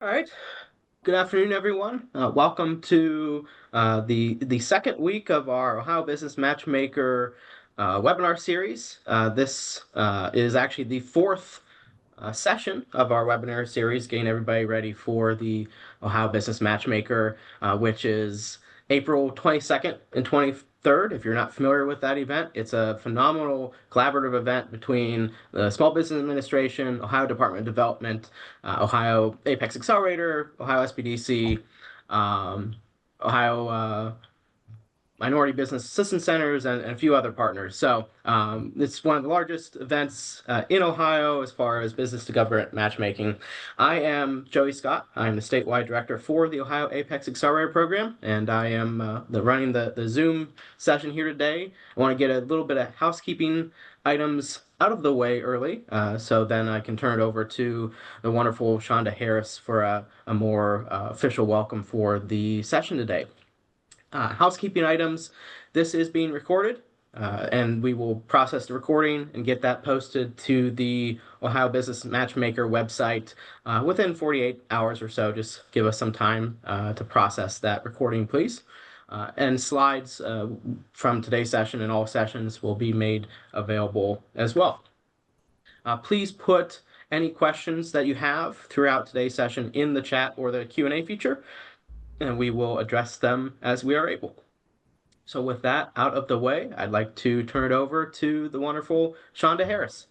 All right. Good afternoon, everyone. Welcome to the second week of our Ohio Business Matchmaker webinar series. This is actually the fourth session of our webinar series, getting everybody ready for the Ohio Business Matchmaker, which is April 22nd and 23rd. If you're not familiar with that event, it's a phenomenal collaborative event between the Small Business Administration, Ohio Department of Development, Ohio Apex Accelerator, Ohio SBDC, um, Ohio Minority Business Assistance Centers, and a few other partners. So it's one of the largest events in Ohio as far as business to government matchmaking. I am Joey Scott. I'm the statewide director for the Ohio Apex Accelerator Program, and I am running the Zoom session here today. I want to get a little bit of housekeeping items out of the way early, so then I can turn it over to the wonderful Shonda Harris for a more official welcome for the session today. Housekeeping items. This is being recorded, and we will process the recording and get that posted to the Ohio Business Matchmaker website within 48 hours or so. Just give us some time to process that recording, please. And slides from today's session and all sessions will be made available as well. Please put any questions that you have throughout today's session in the chat or the Q&A feature, and we will address them as we are able. So with that out of the way, I'd like to turn it over to the wonderful Shonda Harris.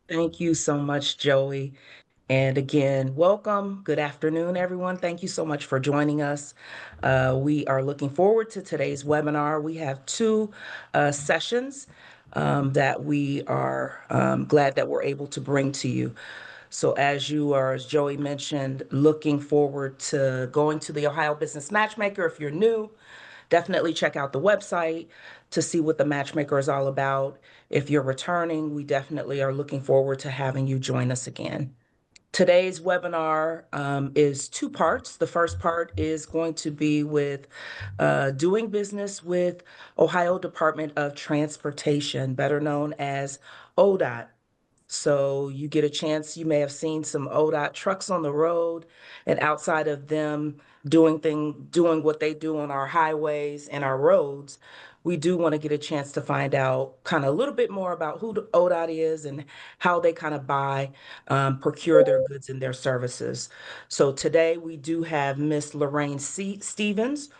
Thank you so much, Joey. And again, welcome. Good afternoon, everyone. Thank you so much for joining us. We are looking forward to today's webinar. We have two sessions that we are glad that we're able to bring to you. So as you are, as Joey mentioned, looking forward to going to the Ohio Business Matchmaker. If you're new, definitely check out the website to see what the matchmaker is all about. If you're returning, we definitely are looking forward to having you join us again. Today's webinar is two parts. The first part is going to be with doing business with Ohio Department of Transportation, better known as ODOT. So you get a chance, you may have seen some ODOT trucks on the road, and outside of them doing what they do on our highways and our roads, we do want to get a chance to find out kind of a little bit more about who the ODOT is and how they kind of procure their goods and their services. So today we do have Miss Lorraine Stevens,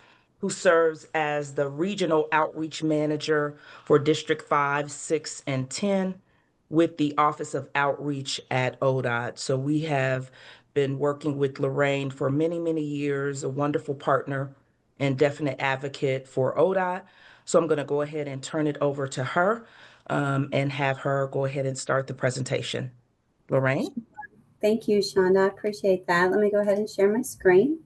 who serves as the Regional Outreach Manager for District 5, 6, and 10 with the Office of Outreach at ODOT. So we have been working with Lorraine for many, many years, a wonderful partner and definite advocate for ODOT. So I'm going to go ahead and turn it over to her and have her go ahead and start the presentation. Lorraine? Thank you, Shonda. I appreciate that. Let me go ahead and share my screen.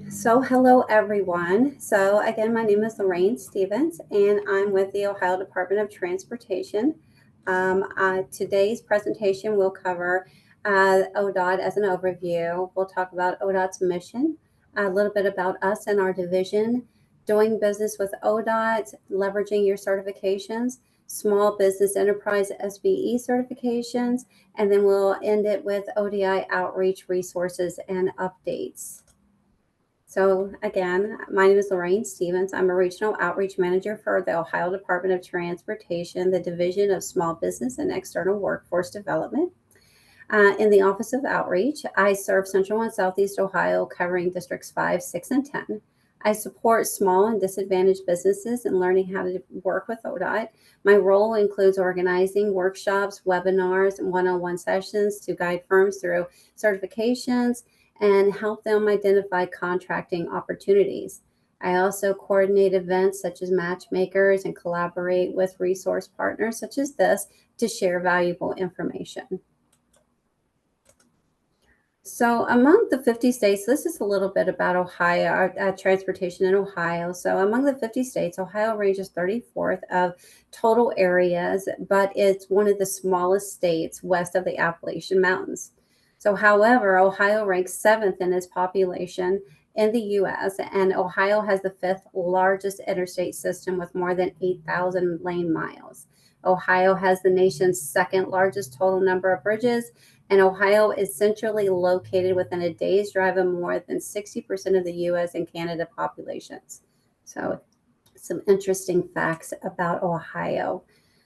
So hello, everyone. So again, my name is Lorraine Stevens, and I'm with the Ohio Department of Transportation. Today's presentation will cover ODOT as an overview. We'll talk about ODOT's mission, a little bit about us and our division, doing business with ODOT, leveraging your certifications, small business enterprise SBE certifications, and then we'll end it with ODI outreach resources and updates. So again, my name is Lorraine Stevens. I'm a Regional Outreach Manager for the Ohio Department of Transportation, the Division of Small Business and External Workforce Development. In the Office of Outreach, I serve Central and Southeast Ohio, covering Districts 5, 6, and 10. I support small and disadvantaged businesses in learning how to work with ODOT. My role includes organizing workshops, webinars, and one-on-one sessions to guide firms through certifications and help them identify contracting opportunities. I also coordinate events such as matchmakers and collaborate with resource partners such as this to share valuable information. So among the 50 states, this is a little bit about Ohio, transportation in Ohio. So among the 50 states, Ohio ranges 34th of total areas, but it's one of the smallest states west of the Appalachian Mountains. So however, Ohio ranks 7th in its population in the U.S., and Ohio has the fifth largest interstate system with more than 8,000 lane miles. Ohio has the nation's second largest total number of bridges, and Ohio is centrally located within a day's drive of more than 60% of the U.S. and Canada populations. So some interesting facts about Ohio.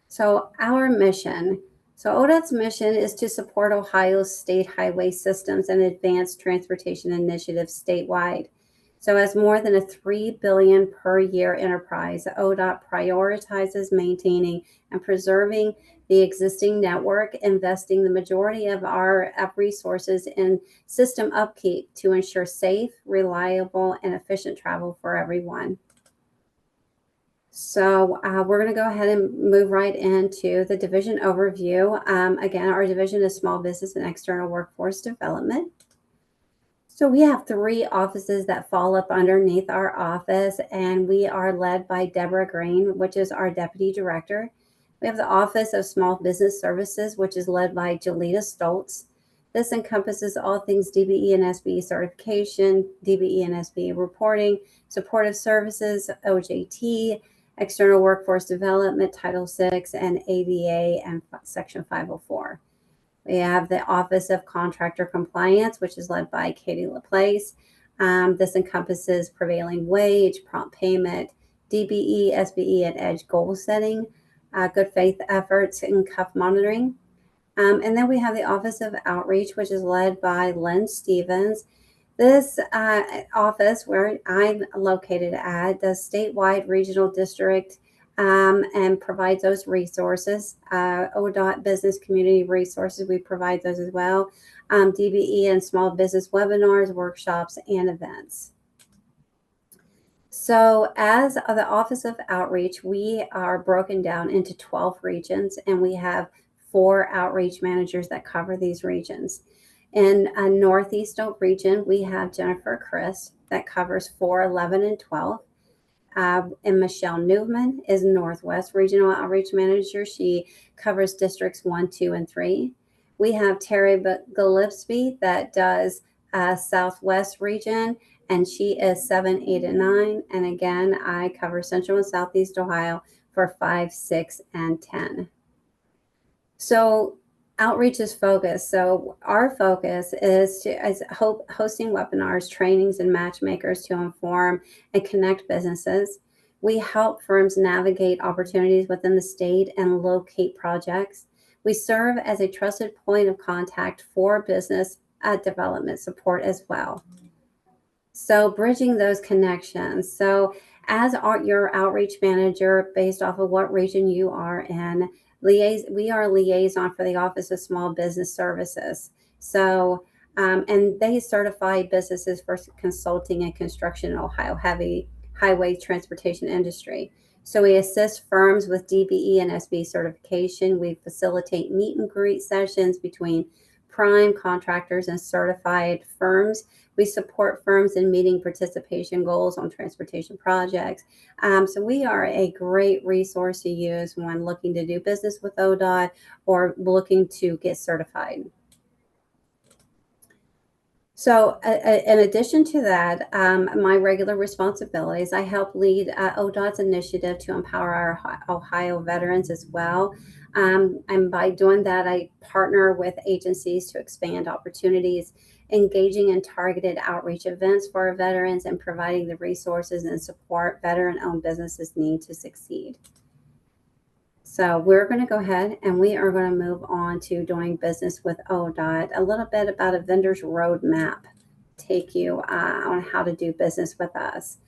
So our mission. So ODOT's mission is to support Ohio's state highway systems and advanced transportation initiatives statewide. So as more than a $3 billion per year enterprise, ODOT prioritizes maintaining and preserving the existing network, investing the majority of our resources in system upkeep to ensure safe, reliable, and efficient travel for everyone. So we're going to go ahead and move right into the division overview. Again, our division is Small Business and External Workforce Development. So we have three offices that fall up underneath our office, and we are led by Deborah Green, which is our Deputy Director. We have the Office of Small Business Services, which is led by Jolita Stoltz. This encompasses all things DBE and SBE certification, DBE and SBE reporting, supportive services, OJT, external workforce development, Title VI, and ADA and Section 504. We have the Office of Contractor Compliance, which is led by Katie LaPlace. This encompasses prevailing wage, prompt payment, DBE, SBE, and EDGE goal setting, good faith efforts, and CUF monitoring. And then we have the Office of Outreach, which is led by Lynn Stevens. This office, where I'm located at, does statewide regional district and provides those resources. ODOT business community resources, we provide those as well. DBE and small business webinars, workshops, and events. So as the Office of Outreach, we are broken down into 12 regions, and we have 4 outreach managers that cover these regions. In a Northeast region, we have Jennifer Chris that covers 4, 11, and 12. And Michelle Newman is Northwest Regional Outreach Manager. She covers districts 1, 2, and 3. We have Terry Gillespie that does Southwest Region, and she is 7, 8, and 9. And again, I cover Central and Southeast Ohio for 5, 6, and 10. So outreach is focused. So our focus is hosting webinars, trainings, and matchmakers to inform and connect businesses. We help firms navigate opportunities within the state and locate projects. We serve as a trusted point of contact for business development support as well. So bridging those connections. So as your outreach manager, based off of what region you are in, we are a liaison for the Office of Small Business Services. So, and they certify businesses for consulting and construction in Ohio heavy highway transportation industry. So we assist firms with DBE and SBE certification. We facilitate meet and greet sessions between prime contractors and certified firms. We support firms in meeting participation goals on transportation projects. So we are a great resource to use when looking to do business with ODOT or looking to get certified. So in addition to that, my regular responsibilities, I help lead ODOT's initiative to empower our Ohio veterans as well. And by doing that, I partner with agencies to expand opportunities, engaging in targeted outreach events for our veterans, and providing the resources and support veteran-owned businesses need to succeed. So we're going to go ahead and we are going to move on to doing business with ODOT, a little bit about a vendor's roadmap, take you on how to do business with us.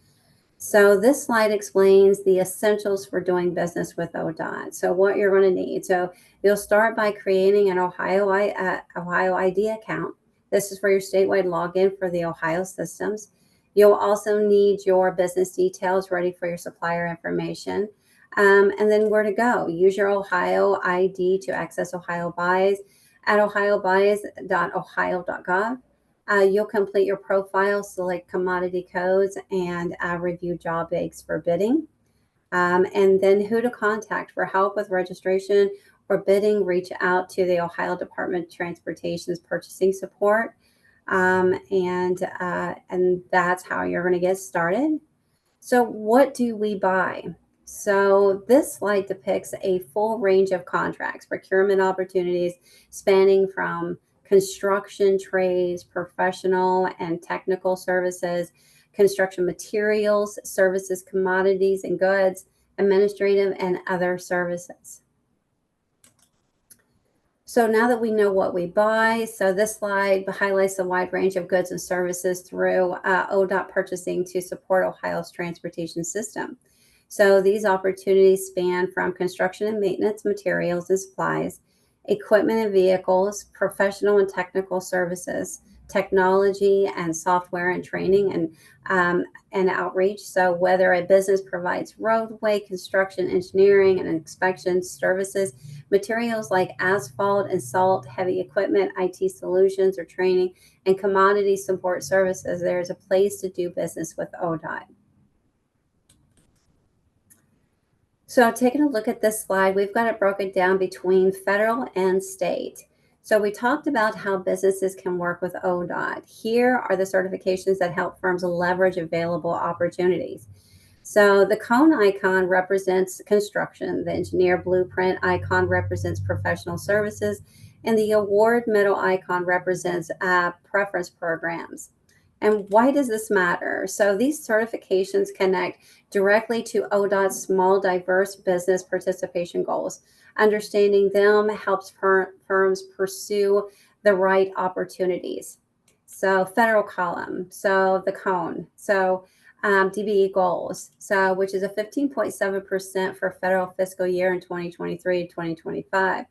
So this slide explains the essentials for doing business with ODOT. So what you're going to need. So you'll start by creating an Ohio ID account. This is for your statewide login for the Ohio systems. You'll also need your business details ready for your supplier information. And then where to go. Use your Ohio ID to access Ohio Buys at ohiobuys.ohio.gov. You'll complete your profile, select commodity codes, and review job aids for bidding. And then who to contact for help with registration or bidding, reach out to the Ohio Department of Transportation's purchasing support. and that's how you're going to get started. So what do we buy? So this slide depicts a full range of contracts, procurement opportunities spanning from construction trades, professional and technical services, construction materials, services, commodities and goods, administrative and other services. So now that we know what we buy, so this slide highlights the wide range of goods and services through ODOT purchasing to support Ohio's transportation system. So these opportunities span from construction and maintenance materials and supplies, equipment and vehicles, professional and technical services, technology and software and training and outreach. So whether a business provides roadway construction, engineering and inspection services, materials like asphalt and salt, heavy equipment, IT solutions or training, and commodity support services, there's a place to do business with ODOT. So taking a look at this slide, we've got it broken down between federal and state. So we talked about how businesses can work with ODOT. Here are the certifications that help firms leverage available opportunities. So the cone icon represents construction, the engineer blueprint icon represents professional services, and the award medal icon represents preference programs. And why does this matter? So these certifications connect directly to ODOT's small, diverse business participation goals. Understanding them helps firms pursue the right opportunities. So federal column, so the cone, so DBE goals, so which is a 15.7% for federal fiscal year in 2023-2025.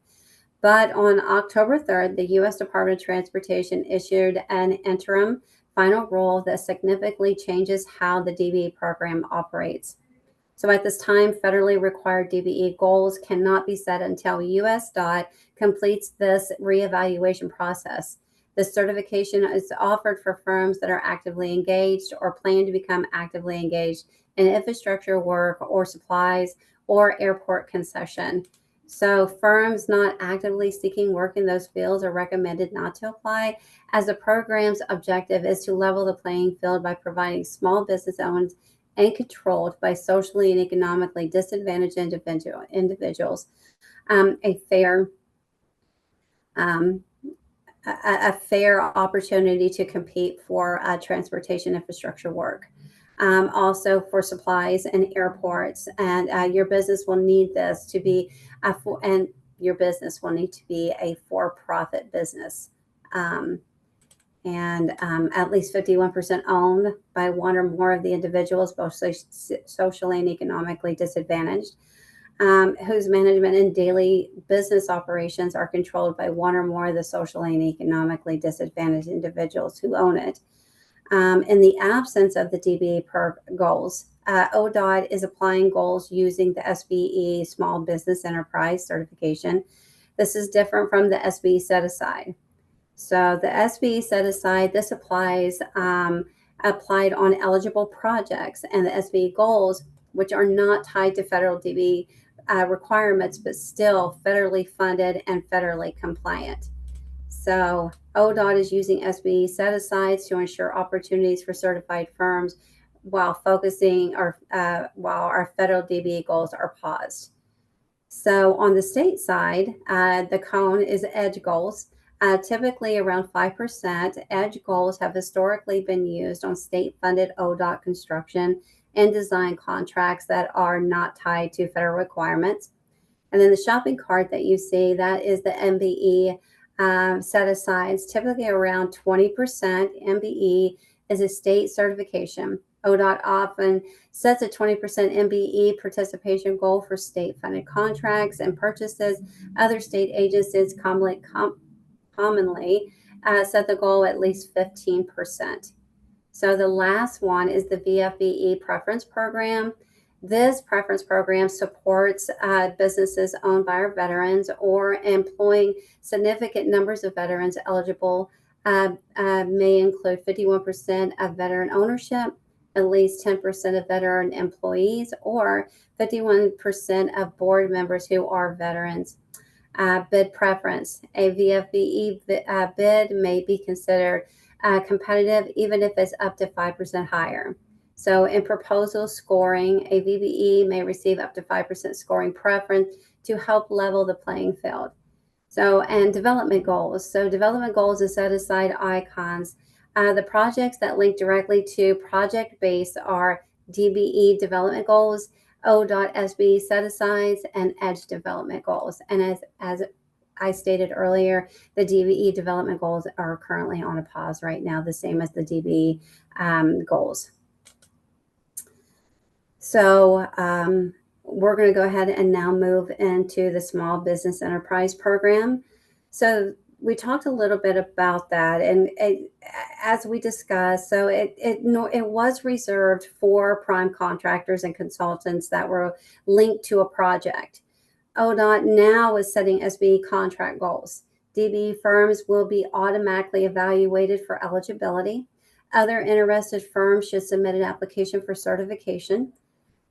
But on October 3rd, the U.S. Department of Transportation issued an interim final rule that significantly changes how the DBE program operates. So at this time, federally required DBE goals cannot be set until US DOT completes this reevaluation process. This certification is offered for firms that are actively engaged or plan to become actively engaged in infrastructure work or supplies or airport concession. So firms not actively seeking work in those fields are recommended not to apply, as the program's objective is to level the playing field by providing small business owned and controlled by socially and economically disadvantaged individuals a fair opportunity to compete for transportation infrastructure work. Also for supplies and airports, and your business will need this to be your business will need to be a for-profit business. At least 51% owned by one or more of the individuals, both socially and economically disadvantaged, whose management and daily business operations are controlled by one or more of the socially and economically disadvantaged individuals who own it. In the absence of the DBE goals, ODOT is applying goals using the SBE Small Business Enterprise certification. This is different from the SBE set aside. So the SBE set aside, this applied on eligible projects, and the SBE goals, which are not tied to federal DBE requirements, but still federally funded and federally compliant. So ODOT is using SBE set-asides to ensure opportunities for certified firms while while our federal DBE goals are paused. So on the state side, the cone is EDGE goals. Typically around 5%, EDGE goals have historically been used on state-funded ODOT construction and design contracts that are not tied to federal requirements. And then the shopping cart that you see, that is the MBE set-asides, typically around 20%. MBE is a state certification. ODOT often sets a 20% MBE participation goal for state-funded contracts and purchases. Other state agencies commonly set the goal at least 15%. So the last one is the VFBE preference program. This preference program supports businesses owned by our veterans or employing significant numbers of veterans. Eligible may include 51% of veteran ownership, at least 10% of veteran employees, or 51% of board members who are veterans. Bid preference. A VFBE bid may be considered competitive, even if it's up to 5% higher. So in proposal scoring, a VBE may receive up to 5% scoring preference to help level the playing field. So, and development goals. So development goals is set aside icons. The projects that link directly to project base are DBE development goals, ODOT SB set asides, and EDGE development goals. And as I stated earlier, the DBE development goals are currently on a pause right now, the same as the DBE goals. So we're going to go ahead and now move into the Small Business Enterprise Program. So we talked a little bit about that, and as we discussed, so it was reserved for prime contractors and consultants that were linked to a project. ODOT now is setting SBE contract goals. DBE firms will be automatically evaluated for eligibility. Other interested firms should submit an application for certification.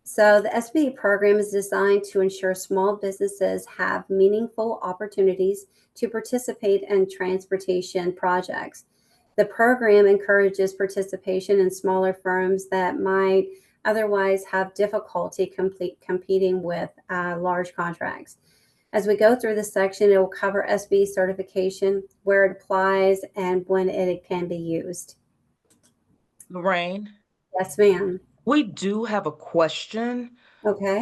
So the SBE program is designed to ensure small businesses have meaningful opportunities to participate in transportation projects. The program encourages participation in smaller firms that might otherwise have difficulty competing with large contracts. As we go through this section, it will cover SBE certification, where it applies, and when it can be used. Lorraine, Yes, ma'am. we do have a question. Okay.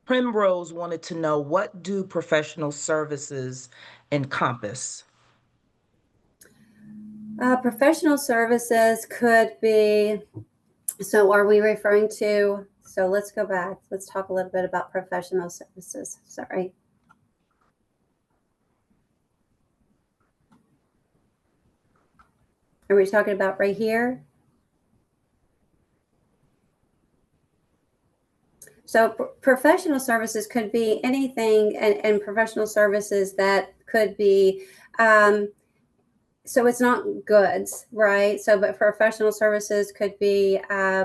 Primrose wanted to know, what do professional services encompass? Professional services could be, so are we referring to, so let's go back. Let's talk a little bit about professional services. Sorry. Are we talking about right here? So professional services could be anything, and professional services that could be, so it's not goods, right? So, but professional services could be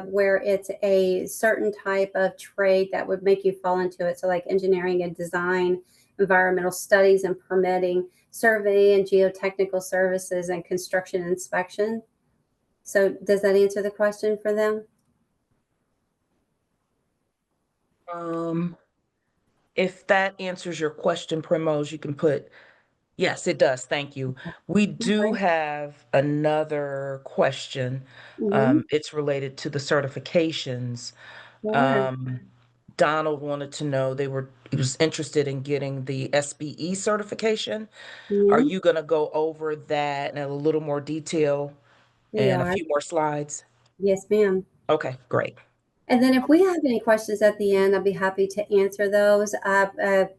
where it's a certain type of trade that would make you fall into it. So like engineering and design, environmental studies and permitting, survey and geotechnical services, and construction inspection. So does that answer the question for them? If that answers your question, Primrose, you can put, yes, it does. Thank you. We do Okay. have another question. Mm-hmm. It's related to the certifications. Sure. Donald wanted to know, he was interested in getting the SBE certification. Are Yeah, you going to go over that in a little more detail we and a are. few more slides? Yes, ma'am. Okay, great. And then if we have any questions at the end, I'll be happy to answer those.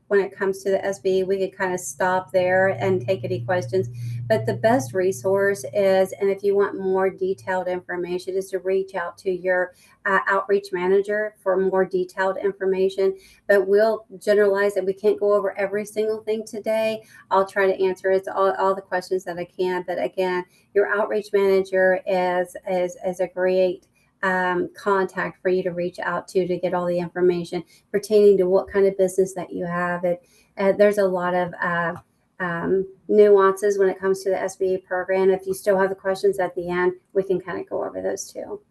When it comes to the SB, we could kind of stop there and take any questions. But the best resource is, and if you want more detailed information, is to reach out to your outreach manager for more detailed information. But we'll generalize that we can't go over every single thing today. I'll try to answer all the questions that I can. But again, your outreach manager is a great contact for you to reach out to get all the information pertaining to what kind of business that you have. There's a lot of nuances when it comes to the SBA program. If you still have the questions at the end, we can kind of go over those too.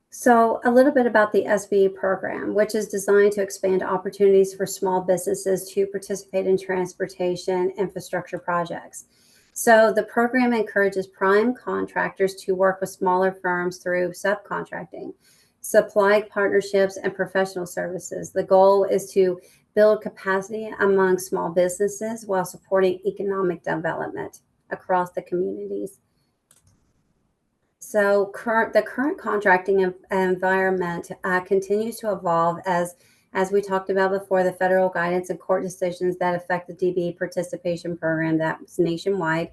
So a little bit about the SBA program, which is designed to expand opportunities for small businesses to participate in transportation infrastructure projects. So the program encourages prime contractors to work with smaller firms through subcontracting, supply partnerships, and professional services. The goal is to build capacity among small businesses while supporting economic development across the communities. So the current contracting environment continues to evolve as we talked about before, the federal guidance and court decisions that affect the DB participation program that's nationwide.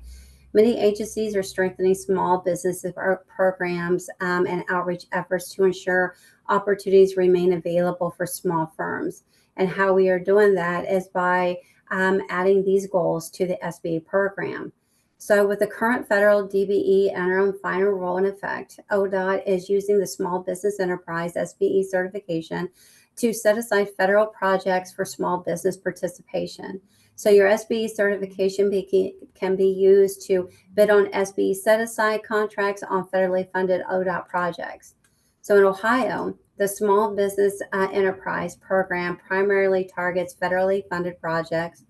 Many agencies are strengthening small business programs and outreach efforts to ensure opportunities remain available for small firms. And how we are doing that is by adding these goals to the SBA program. So with the current federal DBE interim final rule in effect, ODOT is using the Small Business Enterprise SBE certification to set aside federal projects for small business participation. So your SBE certification can be used to bid on SBE set-aside contracts on federally funded ODOT projects. So in Ohio, the Small Business Enterprise Program primarily targets federally funded projects,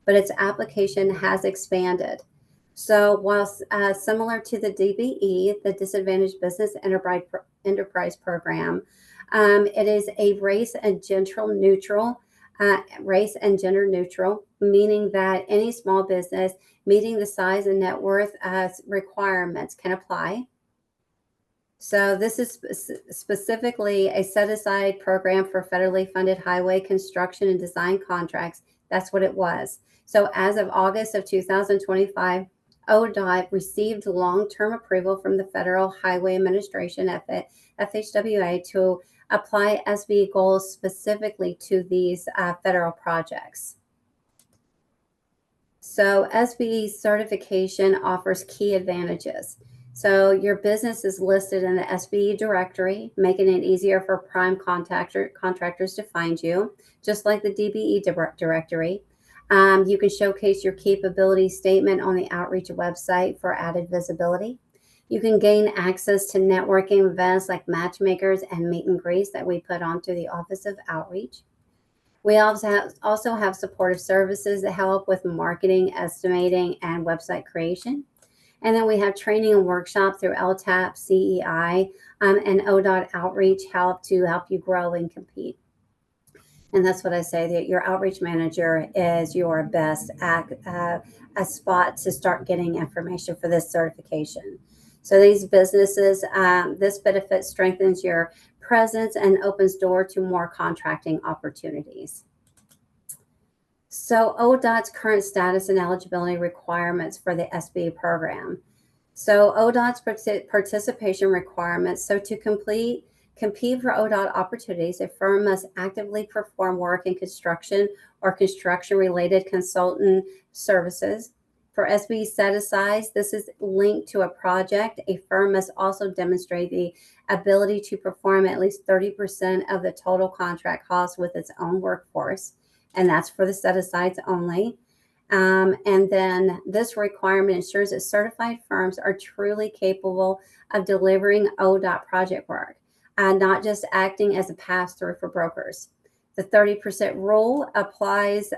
but its application has expanded. So while similar to the DBE, the Disadvantaged Business Enterprise Program, it is a race and gender neutral, meaning that any small business meeting the size and net worth requirements can apply. So this is specifically a set-aside program for federally funded highway construction and design contracts. That's what it was. So as of August of 2025, ODOT received long-term approval from the Federal Highway Administration, FHWA, to apply SBE goals specifically to these federal projects. So SBE certification offers key advantages. So your business is listed in the SBE directory, making it easier for prime contractors to find you, just like the DBE directory. You can showcase your capability statement on the outreach website for added visibility. You can gain access to networking events like matchmakers and meet and greets that we put onto the Office of Outreach. We also have supportive services that help with marketing, estimating, and website creation. And then we have training and workshops through LTAP, CEI, and ODOT Outreach to help you grow and compete. And that's what I say, that your outreach manager is your best a spot to start getting information for this certification. So these businesses, this benefit strengthens your presence and opens door to more contracting opportunities. So ODOT's current status and eligibility requirements for the SBE program. So ODOT's participation requirements. So to compete for ODOT opportunities, a firm must actively perform work in construction or construction-related consultant services. For SBE set-asides, this is linked to a project. A firm must also demonstrate the ability to perform at least 30% of the total contract cost with its own workforce, and that's for the set-asides only. And then this requirement ensures that certified firms are truly capable of delivering ODOT project work, not just acting as a pass-through for brokers. The 30% rule applies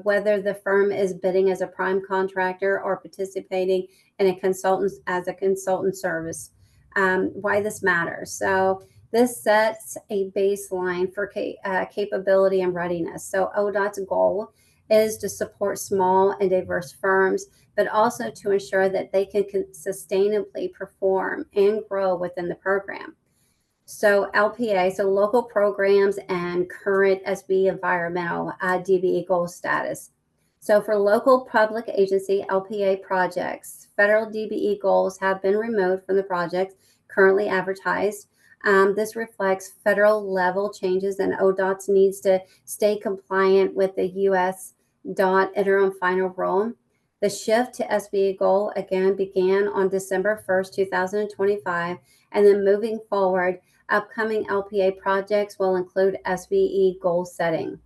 whether the firm is bidding as a prime contractor or participating in a consultant service. Why this matters. So this sets a baseline for capability and readiness. So ODOT's goal is to support small and diverse firms, but also to ensure that they can sustainably perform and grow within the program. So LPA, so local programs and current SBE environmental DBE goal status. So for local public agency LPA projects, federal DBE goals have been removed from the projects currently advertised. This reflects federal level changes and ODOT's needs to stay compliant with the US DOT interim final rule. The shift to SBE goal again began on December 1st, 2025, and then moving forward, upcoming LPA projects will include SBE goal setting.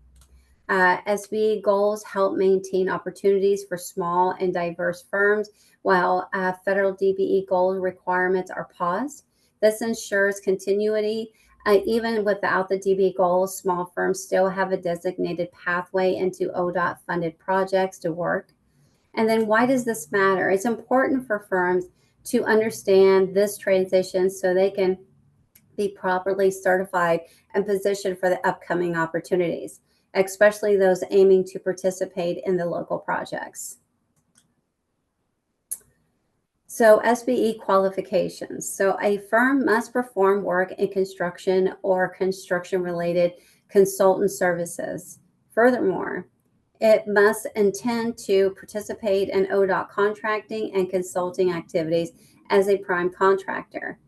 SBE goals help maintain opportunities for small and diverse firms, while federal DBE goal requirements are paused. This ensures continuity. Even without the DBE goals, small firms still have a designated pathway into ODOT funded projects to work. And then why does this matter? It's important for firms to understand this transition so they can be properly certified and positioned for the upcoming opportunities, especially those aiming to participate in the local projects. So SBE qualifications. So a firm must perform work in construction or construction-related consultant services. Furthermore, it must intend to participate in ODOT contracting and consulting activities as a prime contractor.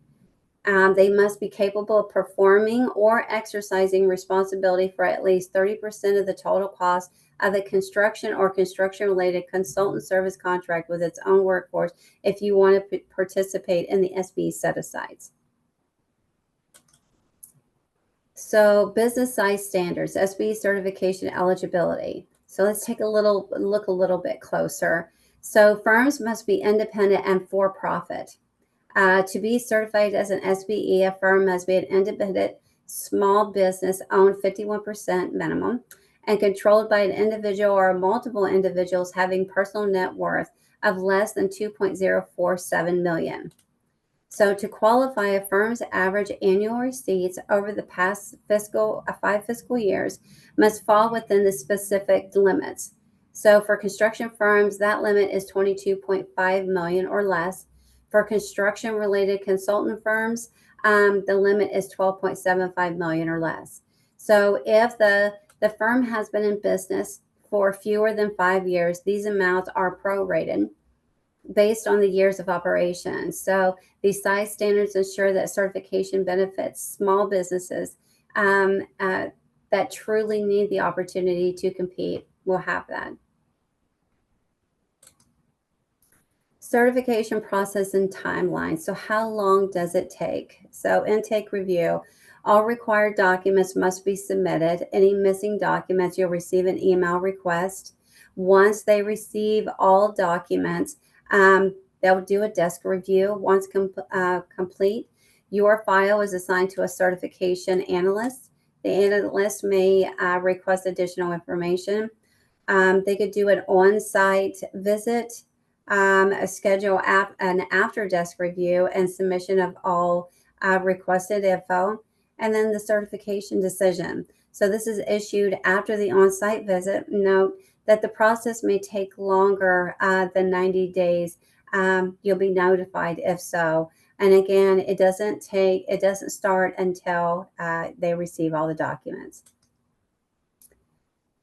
They must be capable of performing or exercising responsibility for at least 30% of the total cost of a construction or construction-related consultant service contract with its own workforce if you want to participate in the SBE set-asides. So business size standards, SBE certification eligibility. So let's take a little bit closer. So firms must be independent and for profit. To be certified as an SBE, a firm must be an independent small business owned 51% minimum and controlled by an individual or multiple individuals having personal net worth of less than 2.047 million. So to qualify, a firm's average annual receipts over the past 5 fiscal years must fall within the specific limits. So for construction firms, that limit is 22.5 million or less. For construction related consultant firms, the limit is 12.75 million or less. So if the firm has been in business for fewer than 5 years, these amounts are prorated based on the years of operation. So these size standards ensure that certification benefits small businesses that truly need the opportunity to compete will have that. Certification process and timeline. So how long does it take? So intake review. All required documents must be submitted. Any missing documents, you'll receive an email request. Once they receive all documents, they'll do a desk review. Once complete, your file is assigned to a certification analyst. The analyst may request additional information. They could do an on-site visit, a schedule an after desk review and submission of all requested info, and then the certification decision. So this is issued after the on-site visit. Note that the process may take longer than 90 days. You'll be notified if so. And again, it doesn't start until they receive all the documents.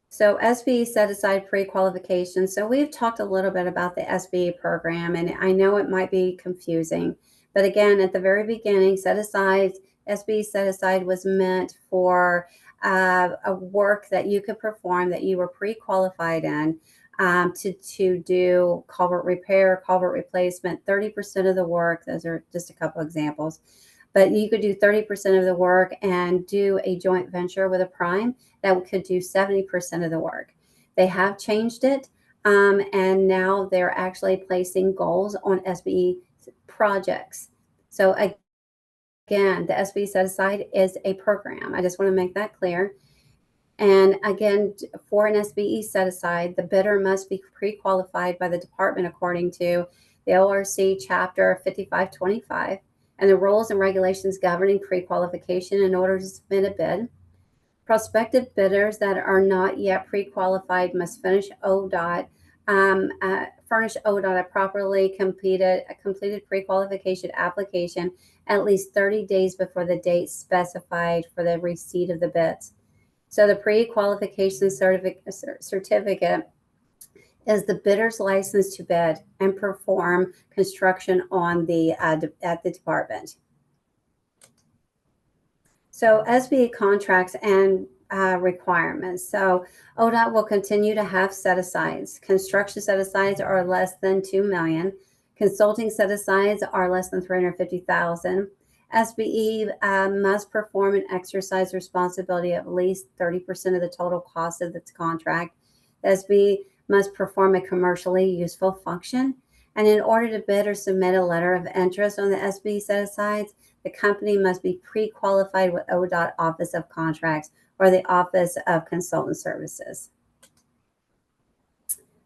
So SBE set aside pre-qualification. So we've talked a little bit about the SBE program, and I know it might be confusing, but again, at the very beginning, SBE set aside was meant for a work that you could perform that you were pre-qualified in to do culvert repair, culvert replacement, 30% of the work. Those are just a couple examples. But you could do 30% of the work and do a joint venture with a prime that could do 70% of the work. They have changed it, and now they're actually placing goals on SBE projects. So again, the SBE set aside is a program. I just want to make that clear. And again, for an SBE set aside, the bidder must be pre-qualified by the department according to the ORC Chapter 5525 and the rules and regulations governing pre-qualification in order to submit a bid. Prospective bidders that are not yet pre-qualified must furnish ODOT a properly completed pre-qualification application at least 30 days before the date specified for the receipt of the bids. So the pre-qualification certificate is the bidder's license to bid and perform construction on at the department. So SBA contracts and requirements. So ODOT will continue to have set-asides. Construction set-asides are less than $2 million. Consulting set-asides are less than $350,000. SBE must perform and exercise responsibility of at least 30% of the total cost of its contract. SBE must perform a commercially useful function. And in order to bid or submit a letter of interest on the SBE set-asides, the company must be pre-qualified with ODOT Office of Contracts or the Office of Consultant Services.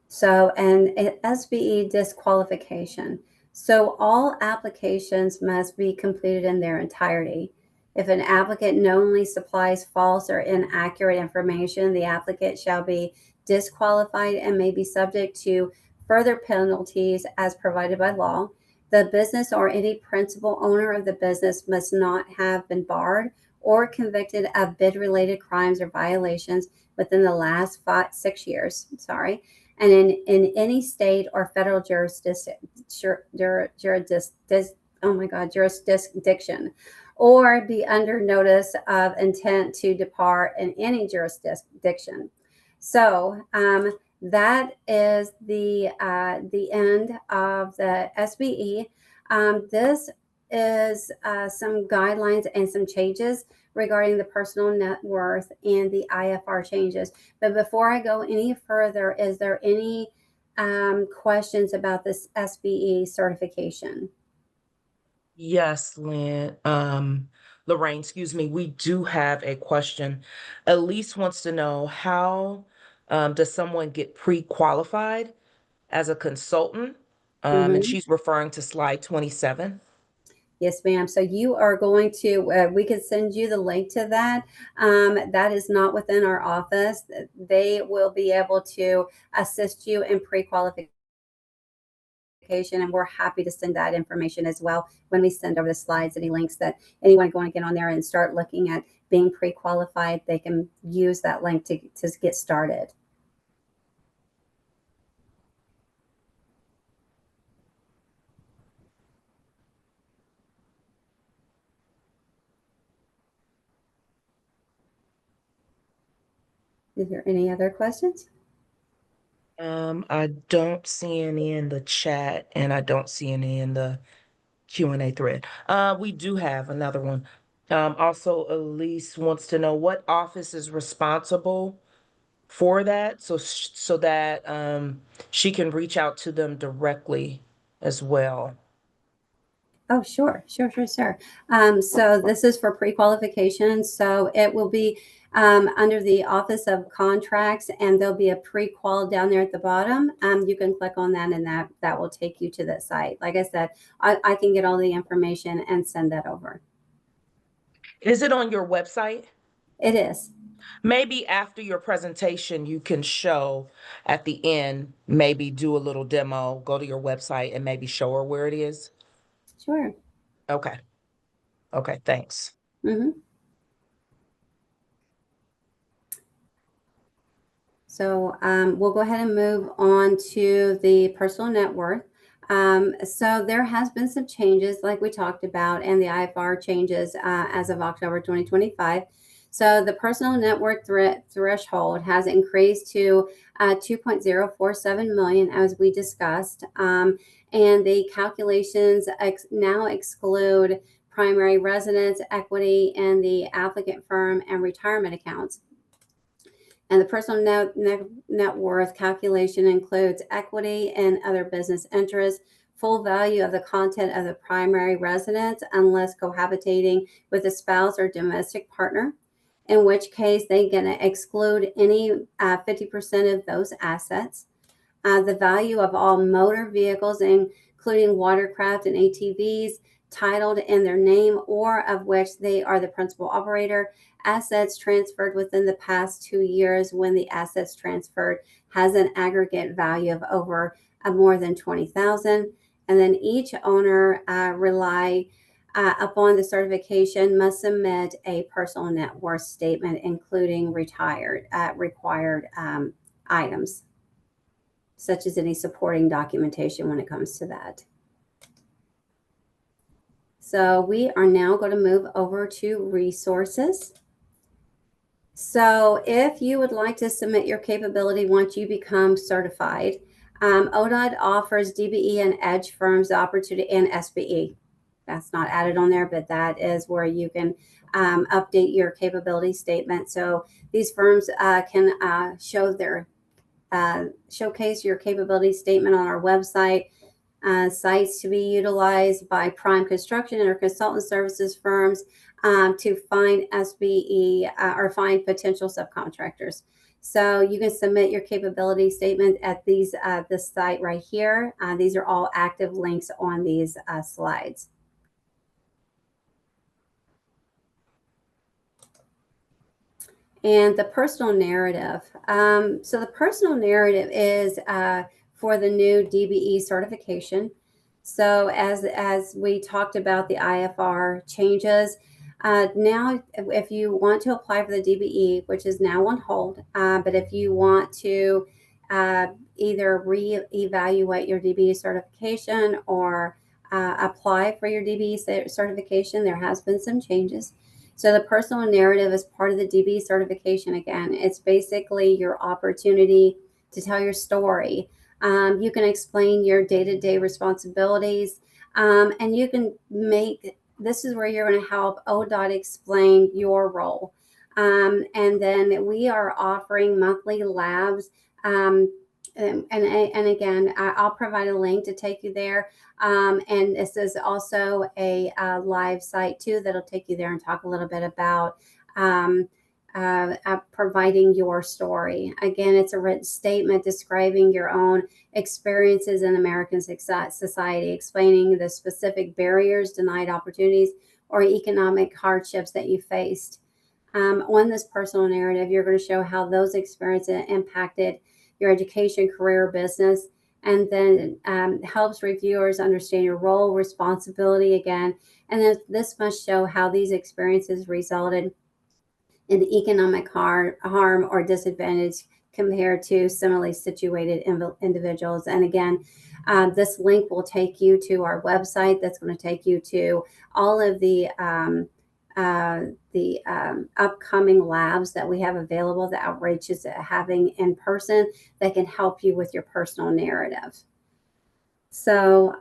So, and SBE disqualification. So all applications must be completed in their entirety. If an applicant knowingly supplies false or inaccurate information, the applicant shall be disqualified and may be subject to further penalties as provided by law. The business or any principal owner of the business must not have been barred or convicted of bid-related crimes or violations within the last 6 years. And in any state or federal jurisdiction, or be under notice of intent to depart in any jurisdiction. So that is the end of the SBE. This is some guidelines and some changes regarding the personal net worth and the IFR changes. But before I go any further, is there any questions about this SBE certification? Yes, Lorraine, excuse me. We do have a question. Elise wants to know how does someone get pre-qualified as a consultant? And Mm-hmm. she's referring to slide 27. Yes, ma'am. So you are going to, we could send you the link to that. That is not within our office. They will be able to assist you in pre-qualification, and we're happy to send that information as well when we send over the slides. Any links that anyone going to get on there and start looking at being pre-qualified, they can use that link to get started. Is there any other questions? I don't see any in the chat, and I don't see any in the Q&A thread. We do have another one. Also, Elise wants to know what office is responsible for that, so that she can reach out to them directly as well. Oh, sure. So this is for pre-qualification. So it will be under the Office of Contracts, and there'll be a pre-qual down there at the bottom. You can click on that, and that will take you to that site. Like I said, I can get all the information and send that over. Is it on your website? It is. Maybe after your presentation, you can show at the end, maybe do a little demo, go to your website and maybe show her where it is. Sure. Okay. Okay, thanks. Mm-hmm. So we'll go ahead and move on to the personal net worth. So there has been some changes like we talked about, and the IFR changes as of October 2025. So the personal net worth threshold has increased to 2.047 million, as we discussed. And the calculations now exclude primary residence, equity, and the applicant firm and retirement accounts. And the personal net worth calculation includes equity and other business interests, full value of the content of the primary residence unless cohabitating with a spouse or domestic partner, in which case they can exclude any 50% of those assets. The value of all motor vehicles, including watercraft and ATVs, titled in their name or of which they are the principal operator. Assets transferred within the past 2 years when the assets transferred has an aggregate value of over more than 20,000. And then each owner rely upon the certification must submit a personal net worth statement, including required items, such as any supporting documentation when it comes to that. So we are now going to move over to resources. So if you would like to submit your capability once you become certified, ODOT offers DBE and Edge firms the opportunity, and SBE. That's not added on there, but that is where you can update your capability statement. So these firms can showcase your capability statement on our website. Sites to be utilized by prime construction or consultant services firms to find SBE or find potential subcontractors. So you can submit your capability statement at this site right here. These are all active links on these slides. And the personal narrative. So the personal narrative is for the new DBE certification. So as we talked about the IFR changes, now if you want to apply for the DBE, which is now on hold, but if you want to either reevaluate your DBE certification or apply for your DBE certification, there has been some changes. So the personal narrative is part of the DB certification. Again, it's basically your opportunity to tell your story. You can explain your day-to-day responsibilities, and you can make this is where you're going to help ODOT explain your role. And then we are offering monthly labs. And again, I'll provide a link to take you there. And this is also a live site too that'll take you there and talk a little bit about providing your story. Again, it's a written statement describing your own experiences in American society, explaining the specific barriers, denied opportunities, or economic hardships that you faced. On this personal narrative, you're going to show how those experiences impacted your education, career, business, and then helps reviewers understand your role, responsibility again. And then this must show how these experiences resulted in economic harm or disadvantage compared to similarly situated individuals. And again, this link will take you to our website. That's going to take you to all of the upcoming labs that we have available, the outreaches that having in person that can help you with your personal narrative. So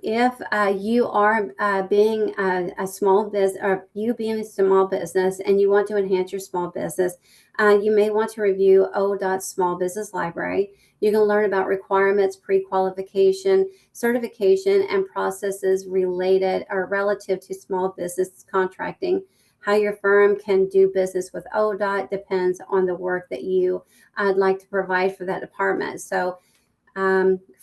if you are being a small business, or you being a small business and you want to enhance your small business, you may want to review ODOT Small Business Library. You can learn about requirements, pre-qualification, certification, and processes related or relative to small business contracting. How your firm can do business with ODOT depends on the work that you would like to provide for that department. So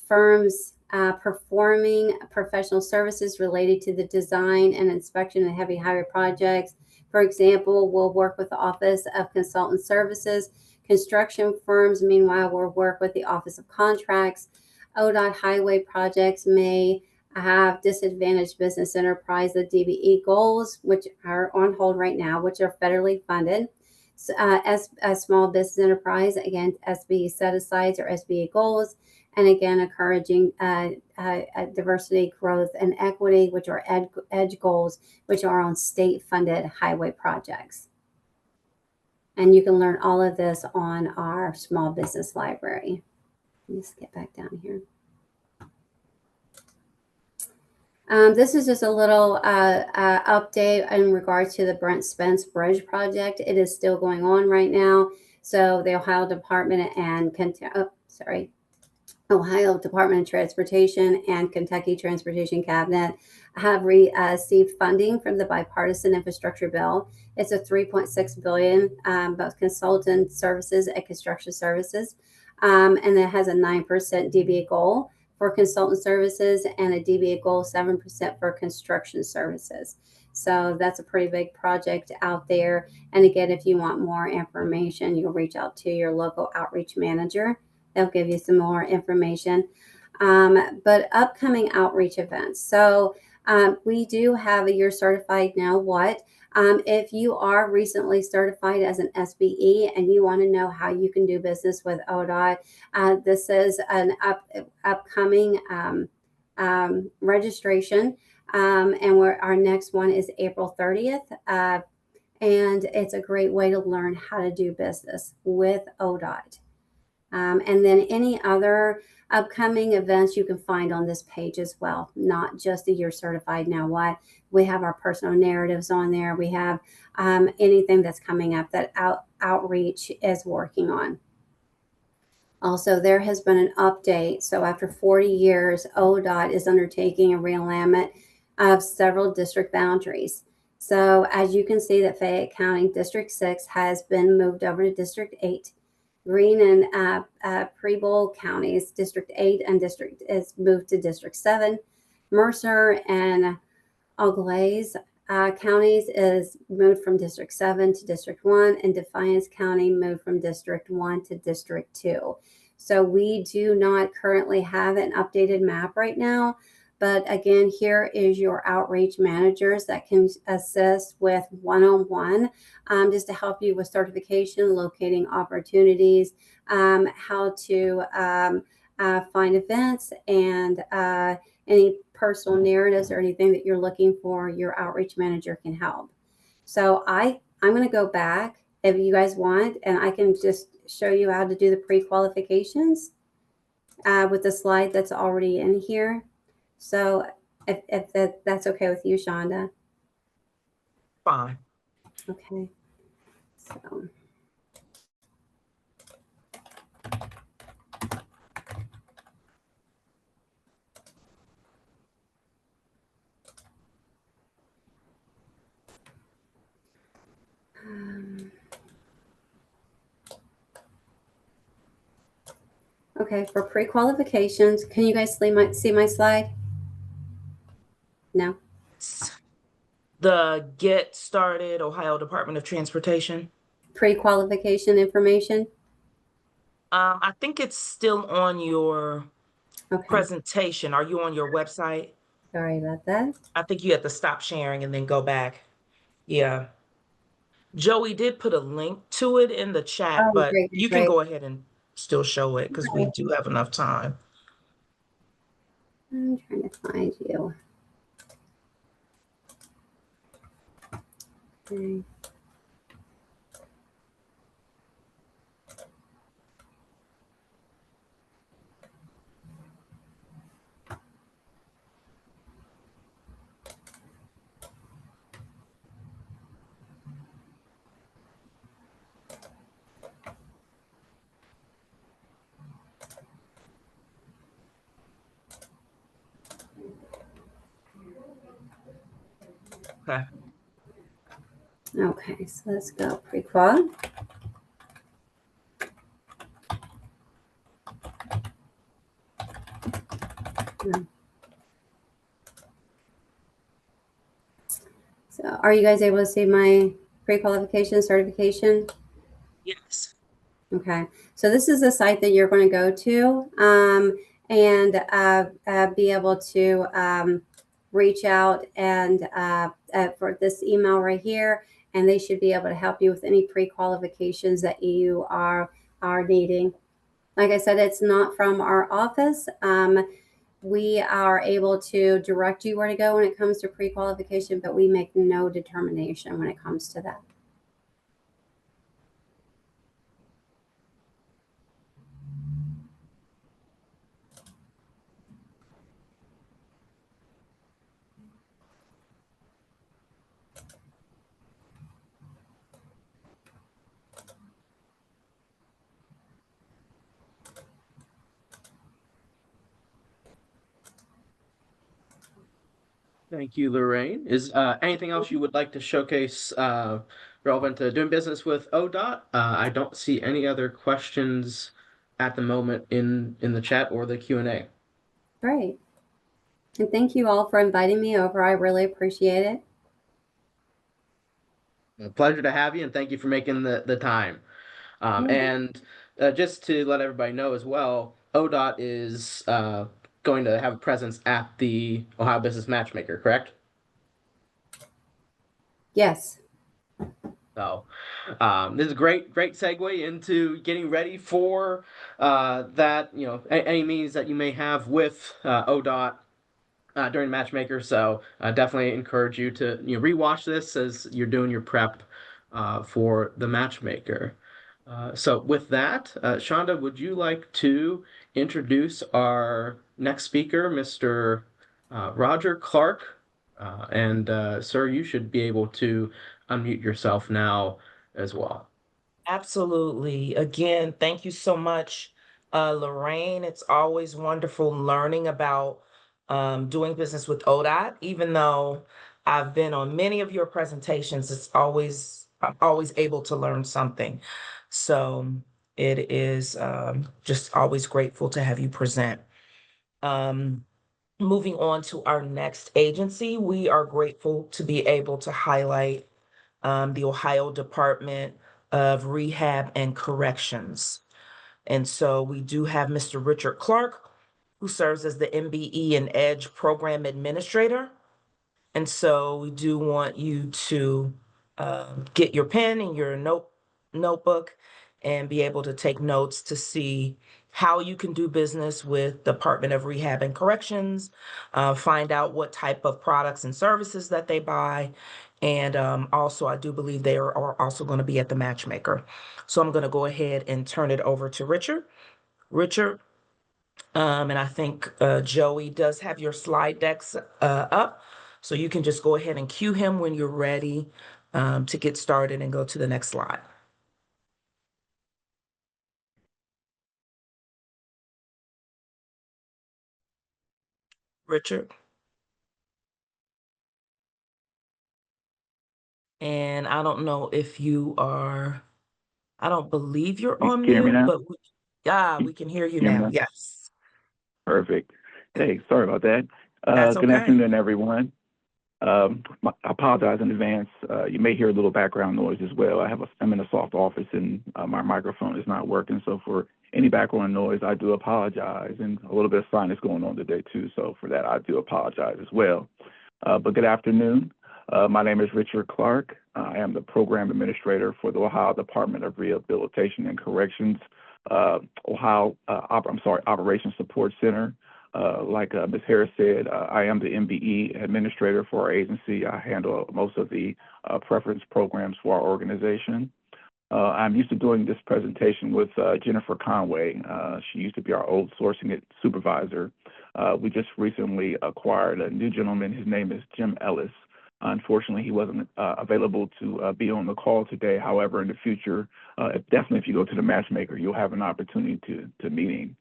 firms performing professional services related to the design and inspection of heavy highway projects. For example, we'll work with the Office of Consultant Services. Construction firms, meanwhile, will work with the Office of Contracts. ODOT highway projects may have disadvantaged business enterprise, the DBE goals, which are on hold right now, which are federally funded. As a small business enterprise, again, SBE set-asides or SBA goals, and again, encouraging diversity, growth, and equity, which are EDGE goals, which are on state-funded highway projects. And you can learn all of this on our small business library. Let me just get back down here. This is just a little update in regards to the Brent Spence Bridge project. It is still going on right now. So the Ohio Department and Ohio Department of Transportation and Kentucky Transportation Cabinet have received funding from the bipartisan infrastructure bill. It's a $3.6 billion, both consultant services and construction services, and it has a 9% DBA goal for consultant services and a DBA goal 7% for construction services. So that's a pretty big project out there. And again, if you want more information, you'll reach out to your local outreach manager. They'll give you some more information. But upcoming outreach events. So we do have a You're Certified Now What? If you are recently certified as an SBE and you want to know how you can do business with ODOT, this is an upcoming registration. And our next one is April 30th. And it's a great way to learn how to do business with ODOT. And then any other upcoming events you can find on this page as well, not just the You're Certified Now What. We have our personal narratives on there. We have anything that's coming up that outreach is working on. Also, there has been an update. So after 40 years, ODOT is undertaking a realignment of several district boundaries. So as you can see that Fayette County District 6 has been moved over to District 8. Greene and Preble counties, District 8 and District is moved to District 7. Mercer and Auglaize counties is moved from District 7 to District 1, and Defiance County moved from District 1 to District 2. So we do not currently have an updated map right now. But again, here is your outreach managers that can assist with one-on-one, just to help you with certification, locating opportunities, how to find events, and any personal narratives or anything that you're looking for, your outreach manager can help. So I'm going to go back if you guys want, and I can just show you how to do the pre-qualifications with the slide that's already in here. So if that's okay with you, Shonda. Fine. Okay. So. Okay, for pre-qualifications, can you guys see my slide? No? The Get Started Ohio Department of Transportation. Pre-qualification information? I think it's still on your Okay, presentation. Are you on your website? sorry about that. I think you have to stop sharing and then go back. Yeah. Joey did put a link to it in the chat, Oh, but great, you can great. go ahead and still show it because we do have enough time. I'm trying to find you. Okay. Okay. Okay, so let's go pre-qual. So are you guys able to see my pre-qualification certification? Yes. Okay, so this is the site that you're going to go to and be able to reach out and for this email right here, and they should be able to help you with any pre-qualifications that you are needing. Like I said, it's not from our office. We are able to direct you where to go when it comes to pre-qualification, but we make no determination when it comes to that. Thank you, Lorraine. Is anything else you would like to showcase relevant to doing business with ODOT? I don't see any other questions at the moment in the chat or the Q&A. Great. And thank you all for inviting me over. I really appreciate it. A pleasure to have you, and thank you for making the time. And just to let everybody know as well, ODOT is going to have a presence at the Ohio Business Matchmaker, correct? Yes. So this is a great segue into getting ready for that, any meetings that you may have with ODOT during Matchmaker. So definitely encourage you to rewatch this as you're doing your prep for the Matchmaker. So with that, Shonda, would you like to introduce our next speaker, Mr. Roger Clark? And sir, you should be able to unmute yourself now as well. Absolutely. Again, thank you so much, Lorraine. It's always wonderful learning about doing business with ODOT. Even though I've been on many of your presentations, I'm always able to learn something. So it is just always grateful to have you present. Um, Moving on to our next agency, we are grateful to be able to highlight the Ohio Department of Rehab and Corrections. And so we do have Mr. Richard Clark, who serves as the MBE and EDGE Program Administrator. And so we do want you to get your pen and your notebook and be able to take notes to see how you can do business with Department of Rehab and Corrections, find out what type of products and services that they buy. And also, I do believe they are also going to be at the Matchmaker. So I'm going to go ahead and turn it over to Richard. Richard, and I think Joey does have your slide decks up. So you can just go ahead and cue him when you're ready to get started and go to the next slide. Richard. And I don't know if you are, I don't believe you're Can on you hear me mute, now? but we can hear you Hear me now. now? Yes, Perfect. Hey, sorry about that. that's Good okay. afternoon, everyone. I apologize in advance. You may hear a little background noise as well. I'm in a soft office and my microphone is not working. So for any background noise, I do apologize. And a little bit of sinus going on today too. So for that, I do apologize as well. But good afternoon. My name is Richard Clark. I am the program administrator for the Ohio Department of Rehabilitation and Corrections, Operations Support Center. Like Ms. Harris said, I am the MBE administrator for our agency. I handle most of the preference programs for our organization. I'm used to doing this presentation with Jennifer Conway. She used to be our old sourcing supervisor. We just recently acquired a new gentleman. His name is Jim Ellis. Unfortunately, he wasn't available to be on the call today. However, in the future, definitely if you go to the matchmaker, you'll have an opportunity to meet him.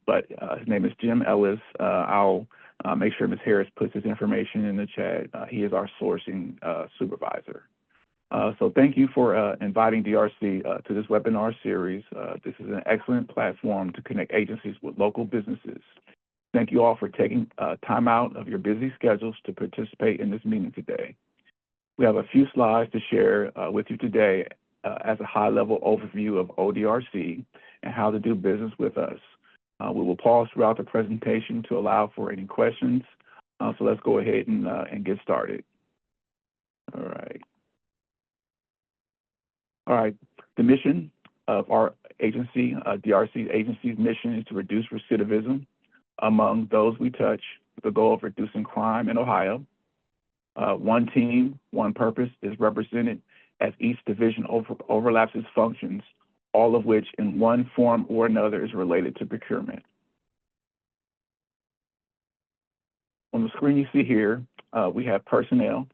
But his name is Jim Ellis. I'll make sure Ms. Harris puts his information in the chat. He is our sourcing supervisor. So thank you for inviting DRC to this webinar series. This is an excellent platform to connect agencies with local businesses. Thank you all for taking time out of your busy schedules to participate in this meeting today. We have a few slides to share with you today as a high-level overview of ODRC and how to do business with us. We will pause throughout the presentation to allow for any questions. So let's go ahead and get started. All right. All right, the mission of our agency, DRC agency's mission is to reduce recidivism among those we touch with the goal of reducing crime in Ohio. One team, one purpose is represented as each division overlaps its functions, all of which in one form or another is related to procurement. On the screen you see here, we have personnel.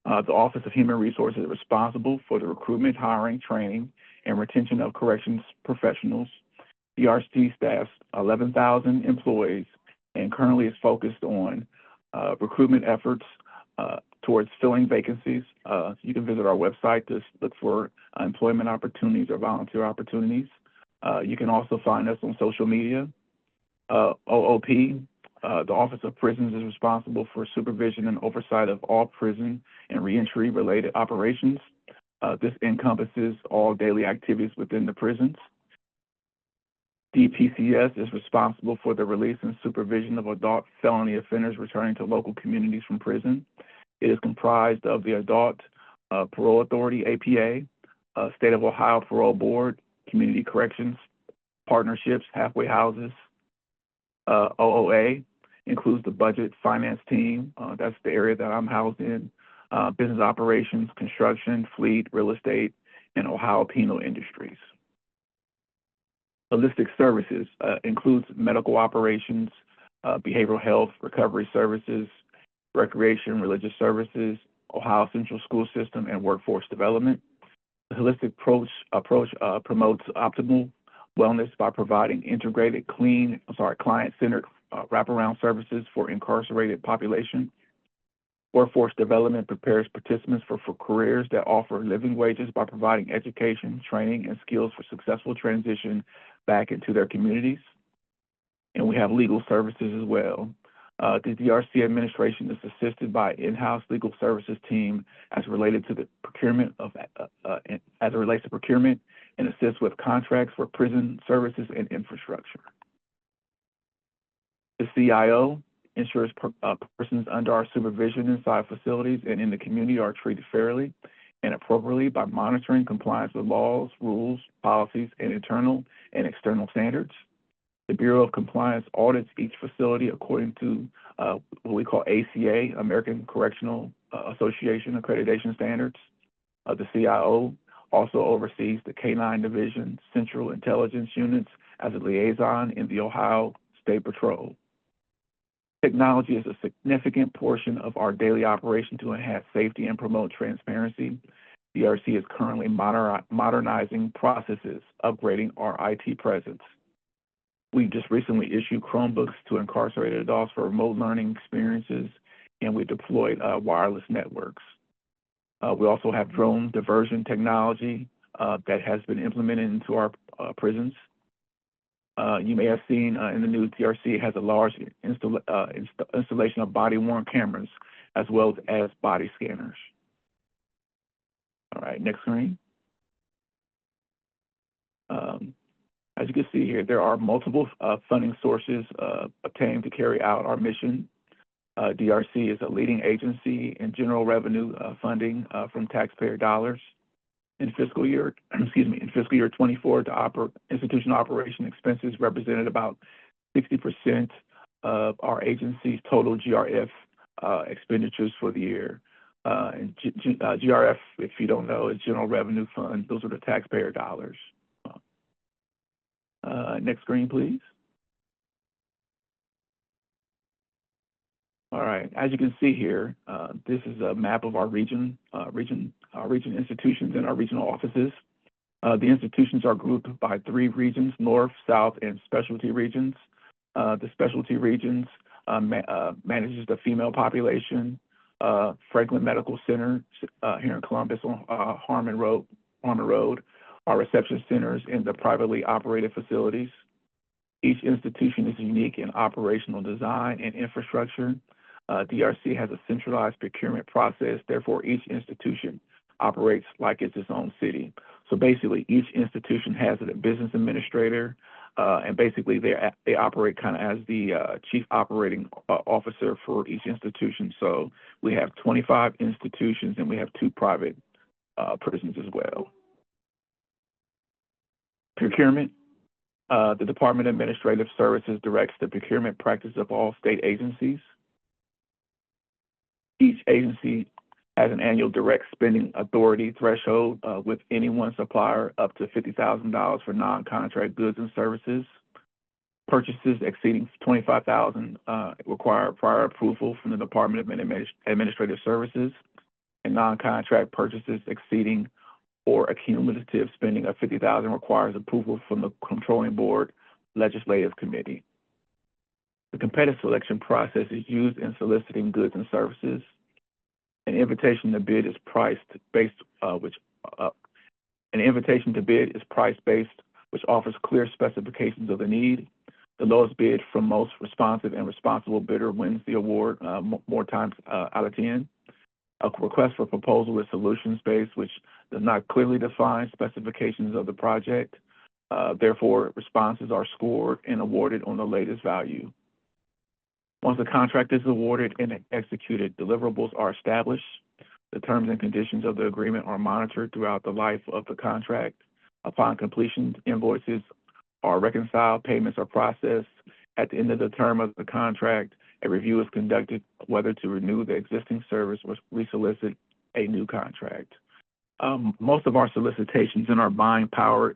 The Office of Human Resources is responsible for the recruitment, hiring, training, and retention of corrections professionals. DRC staffs 11,000 employees and currently is focused on recruitment efforts towards filling vacancies. You can visit our website to look for employment opportunities or volunteer opportunities. You can also find us on social media. OOP, the Office of Prisons is responsible for supervision and oversight of all prison and reentry related operations. This encompasses all daily activities within the prisons. DPCS is responsible for the release and supervision of adult felony offenders returning to local communities from prison. It is comprised of the Adult Parole Authority, APA, State of Ohio Parole Board, Community Corrections, Partnerships, Halfway Houses. OOA includes the Budget Finance Team. That's the area that I'm housed in. Business Operations, Construction, Fleet, Real Estate, and Ohio Penal Industries. Holistic Services includes medical operations, behavioral health, recovery services, recreation, religious services, Ohio Central School System, and workforce development. The holistic approach promotes optimal wellness by providing integrated, client-centered wraparound services for incarcerated population. Workforce development prepares participants for careers that offer living wages by providing education, training, and skills for successful transition back into their communities. And we have legal services as well. The DRC administration is assisted by in-house legal services team as related to the procurement as it relates to procurement and assists with contracts for prison services and infrastructure. The CIO ensures persons under our supervision inside facilities and in the community are treated fairly and appropriately by monitoring compliance with laws, rules, policies, and internal and external standards. The Bureau of Compliance audits each facility according to what we call ACA, American Correctional Association accreditation standards. The CIO also oversees the K-9 Division Central Intelligence Units as a liaison in the Ohio State Patrol. Technology is a significant portion of our daily operation to enhance safety and promote transparency. DRC is currently modernizing processes, upgrading our IT presence. We just recently issued Chromebooks to incarcerated adults for remote learning experiences, and we deployed wireless networks. We also have drone diversion technology that has been implemented into our prisons. You may have seen in the news, DRC has a large installation of body-worn cameras as well as body scanners. All right, next screen. As you can see here, there are multiple funding sources obtained to carry out our mission. DRC is a leading agency in general revenue funding from taxpayer dollars. In fiscal year, in fiscal year 24, the institutional operation expenses represented about 60% of our agency's total GRF expenditures for the year. And GRF, if you don't know, is General Revenue Fund. Those are the taxpayer dollars. Next screen, please. All right, as you can see here, this is a map of our region institutions and our regional offices. The institutions are grouped by 3 regions: North, South, and Specialty regions. The Specialty regions manages the female population. Franklin Medical Center here in Columbus on Harmon Road, our reception centers in the privately operated facilities. Each institution is unique in operational design and infrastructure. DRC has a centralized procurement process. Therefore, each institution operates like it's its own city. So basically, each institution has a business administrator, and basically they operate kind of as the chief operating officer for each institution. So we have 25 institutions and we have 2 private prisons as well. Procurement. The Department of Administrative Services directs the procurement practice of all state agencies. Each agency has an annual direct spending authority threshold with any one supplier up to $50,000 for non-contract goods and services. Purchases exceeding $25,000 require prior approval from the Department of Administrative Services, and non-contract purchases exceeding or a cumulative spending of $50,000 requires approval from the Controlling Board Legislative Committee. The competitive selection process is used in soliciting goods and services. An invitation to bid is price based, which offers clear specifications of the need. The lowest bid from most responsive and responsible bidder wins the award more times out of 10. A request for proposal is solutions-based, which does not clearly define specifications of the project. Therefore, responses are scored and awarded on the latest value. Once the contract is awarded and executed, deliverables are established. The terms and conditions of the agreement are monitored throughout the life of the contract. Upon completion, invoices are reconciled, payments are processed. At the end of the term of the contract, a review is conducted whether to renew the existing service or resolicit a new contract. Most of our solicitations and our buying power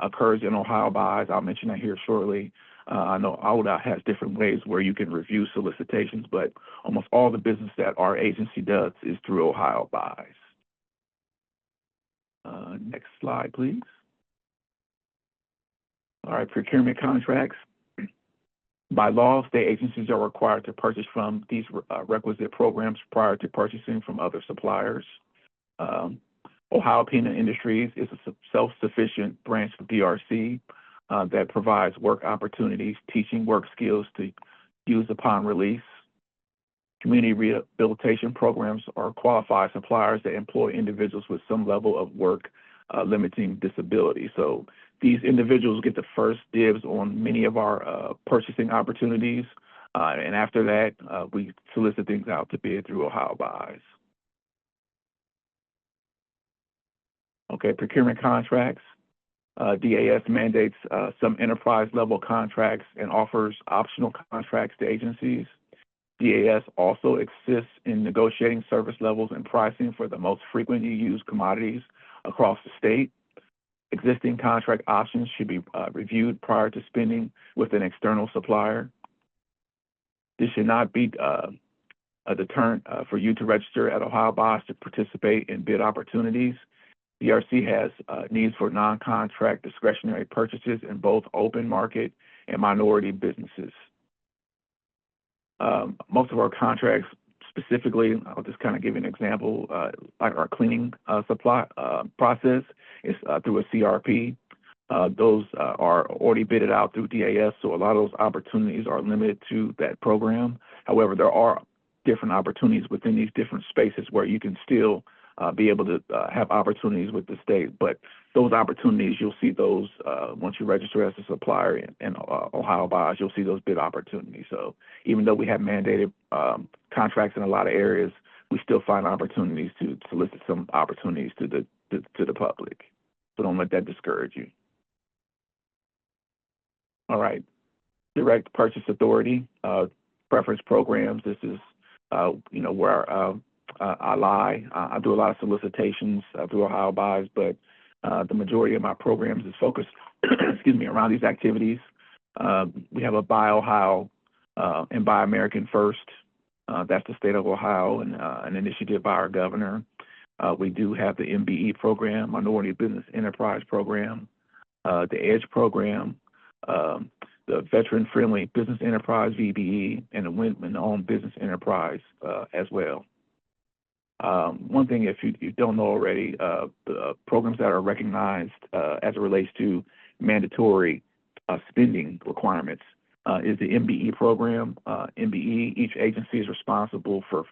occurs in Ohio buys. I'll mention that here shortly. I know ODOT has different ways where you can review solicitations, but almost all the business that our agency does is through Ohio buys. Next slide, please. All right, procurement contracts. By law, state agencies are required to purchase from these requisite programs prior to purchasing from other suppliers. Ohio Peanut Industries is a self-sufficient branch of DRC that provides work opportunities, teaching work skills to use upon release. Community rehabilitation programs are qualified suppliers that employ individuals with some level of work limiting disability. So these individuals get the first dibs on many of our purchasing opportunities. And after that, we solicit things out to bid through Ohio buys. Okay, procurement contracts. DAS mandates some enterprise level contracts and offers optional contracts to agencies. DAS also assists in negotiating service levels and pricing for the most frequently used commodities across the state. Existing contract options should be reviewed prior to spending with an external supplier. This should not be a deterrent for you to register at Ohio BOS to participate in bid opportunities. DRC has needs for non-contract discretionary purchases in both open market and minority businesses. Most of our contracts, specifically, I'll just kind of give you an example, like our cleaning supply process is through a CRP. Those are already bidded out through DAS, so a lot of those opportunities are limited to that program. However, there are different opportunities within these different spaces where you can still be able to have opportunities with the state. But those opportunities, you'll see those once you register as a supplier in Ohio BOS, you'll see those bid opportunities. So even though we have mandated contracts in a lot of areas, we still find opportunities to solicit some opportunities to the public. So don't let that discourage you. All right, direct purchase authority, preference programs. This is where I lie. I do a lot of solicitations through Ohio BOS, but the majority of my programs is focused, excuse me, around these activities. We have a Buy Ohio and Buy American First. That's the state of Ohio and an initiative by our governor. We do have the MBE program, Minority Business Enterprise Program, the EDGE program, the Veteran Friendly Business Enterprise, VBE, and the Women-Owned Business Enterprise as well. One thing, if you don't know already, the programs that are recognized as it relates to mandatory spending requirements is the MBE program. MBE, each agency is responsible for,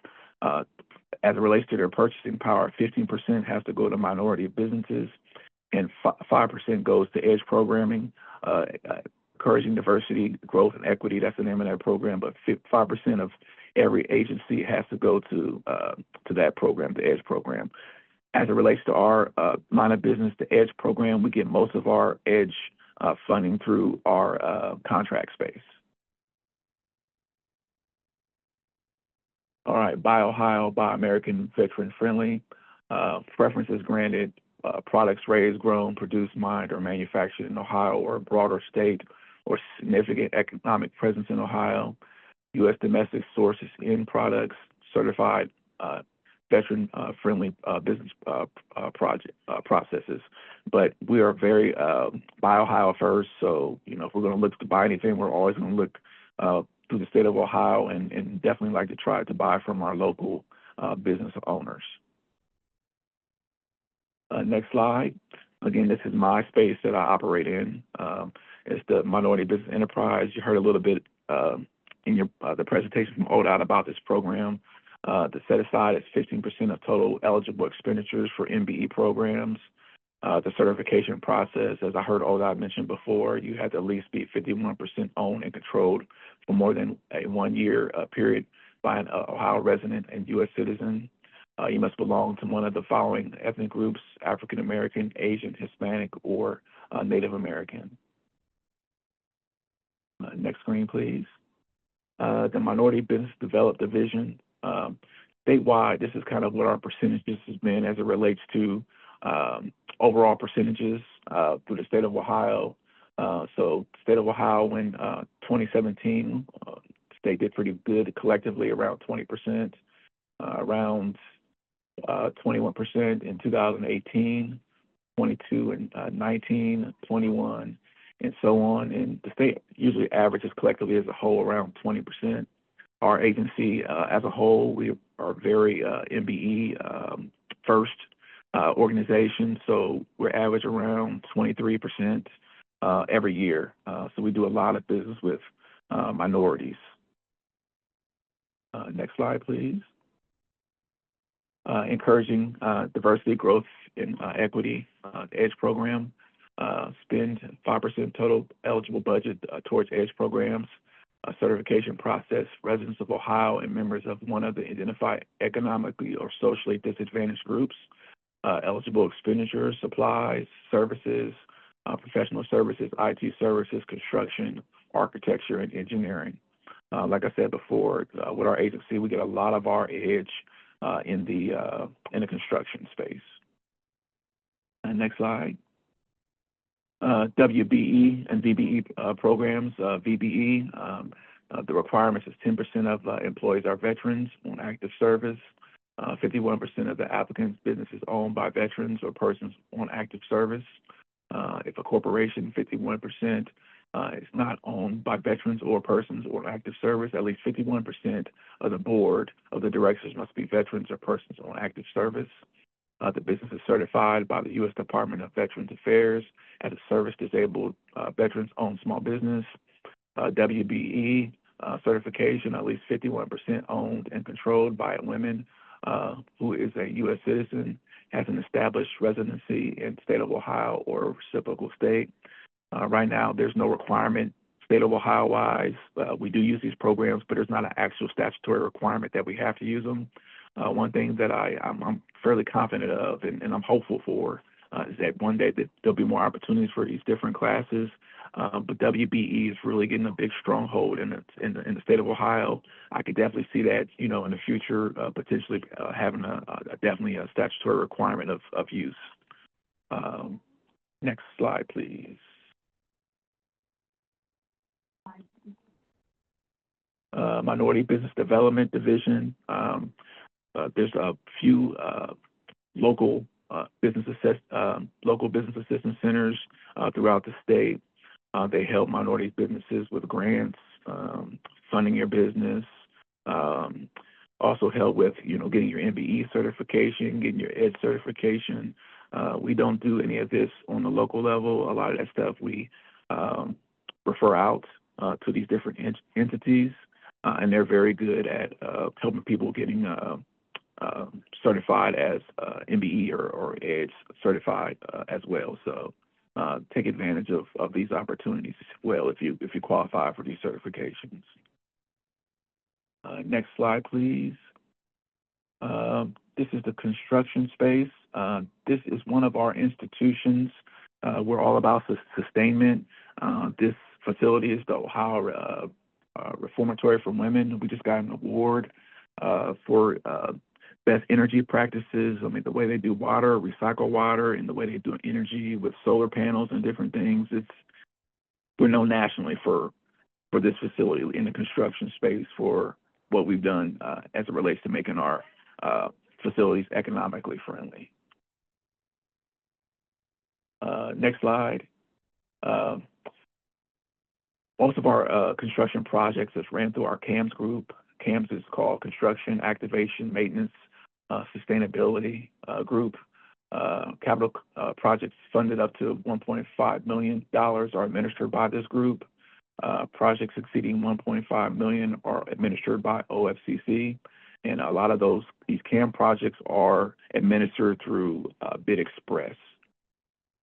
as it relates to their purchasing power, 15% has to go to minority businesses and 5% goes to EDGE programming, encouraging diversity, growth, and equity. That's the name of that program, but 5% of every agency has to go to that program, the EDGE program. As it relates to our line of business, the EDGE program, we get most of our EDGE funding through our contract space. All right, Buy Ohio, Buy American, Veteran Friendly. Preferences granted, products raised, grown, produced, mined, or manufactured in Ohio or a broader state or significant economic presence in Ohio. U.S. domestic sources in products, certified veteran friendly business processes. But we are very Buy Ohio first. So, if we're going to look to buy anything, we're always going to look through the state of Ohio and definitely like to try to buy from our local business owners. Next slide. Again, this is my space that I operate in. It's the Minority Business Enterprise. You heard a little bit in the presentation from ODOT about this program. The set aside is 15% of total eligible expenditures for MBE programs. The certification process, as I heard ODOT mention before, you have to at least be 51% owned and controlled for more than a 1 year period by an Ohio resident and U.S. citizen. You must belong to one of the following ethnic groups: African American, Asian, Hispanic, or Native American. Next screen, please. The Minority Business Development Division. Statewide, this is kind of what our percentages has been as it relates to overall percentages through the state of Ohio. So the state of Ohio in 2017, the state did pretty good collectively, around 20%, around 21% in 2018, 22 and 19, 21, and so on. And the state usually averages collectively as a whole around 20%. Our agency as a whole, we are very MBE first organization, so we're average around 23% every year. So we do a lot of business with minorities. Next slide, please. Encouraging diversity, growth, and equity. The EDGE program spend 5% total eligible budget towards EDGE programs. Certification process, residents of Ohio and members of one of the identified economically or socially disadvantaged groups. Eligible expenditures, supplies, services, professional services, IT services, construction, architecture, and engineering. Like I said before, with our agency, we get a lot of our EDGE in the construction space. And next slide. WBE and VBE programs. VBE, The requirements is 10% of employees are veterans on active service. 51% of the applicants' business is owned by veterans or persons on active service. If a corporation, 51% is not owned by veterans or persons on active service, at least 51% of the board of the directors must be veterans or persons on active service. The business is certified by the U.S. Department of Veterans Affairs as a service-disabled veterans-owned small business. WBE certification, at least 51% owned and controlled by a woman who is a U.S. citizen, has an established residency in state of Ohio or reciprocal state. Right now, there's no requirement state of Ohio-wise. We do use these programs, but there's not an actual statutory requirement that we have to use them. One thing that I'm fairly confident of and I'm hopeful for is that one day that there'll be more opportunities for these different classes. But WBE is really getting a big stronghold in the state of Ohio. I could definitely see that, in the future, potentially having definitely a statutory requirement of use. Next slide, please. Minority Business Development Division. There's a few local business assistance centers throughout the state. They help minority businesses with grants, funding your business, also help with, getting your MBE certification, getting your ED certification. We don't do any of this on the local level. A lot of that stuff we refer out to these different entities, and they're very good at helping people getting certified as MBE or ED certified as well. So take advantage of these opportunities as well if you qualify for these certifications. Next slide, please. This is the construction space. This is one of our institutions. We're all about sustainment. This facility is the Ohio Reformatory for Women. We just got an award for best energy practices. I mean, the way they do water, recycle water, and the way they do energy with solar panels and different things. We're known nationally for this facility in the construction space for what we've done as it relates to making our facilities economically friendly. Next slide. Most of our construction projects is ran through our CAMS group. CAMS is called Construction, Activation, Maintenance, Sustainability group. Capital projects funded up to $1.5 million are administered by this group. Projects exceeding $1.5 million are administered by OFCC. And a lot of these CAM projects are administered through Bid Express.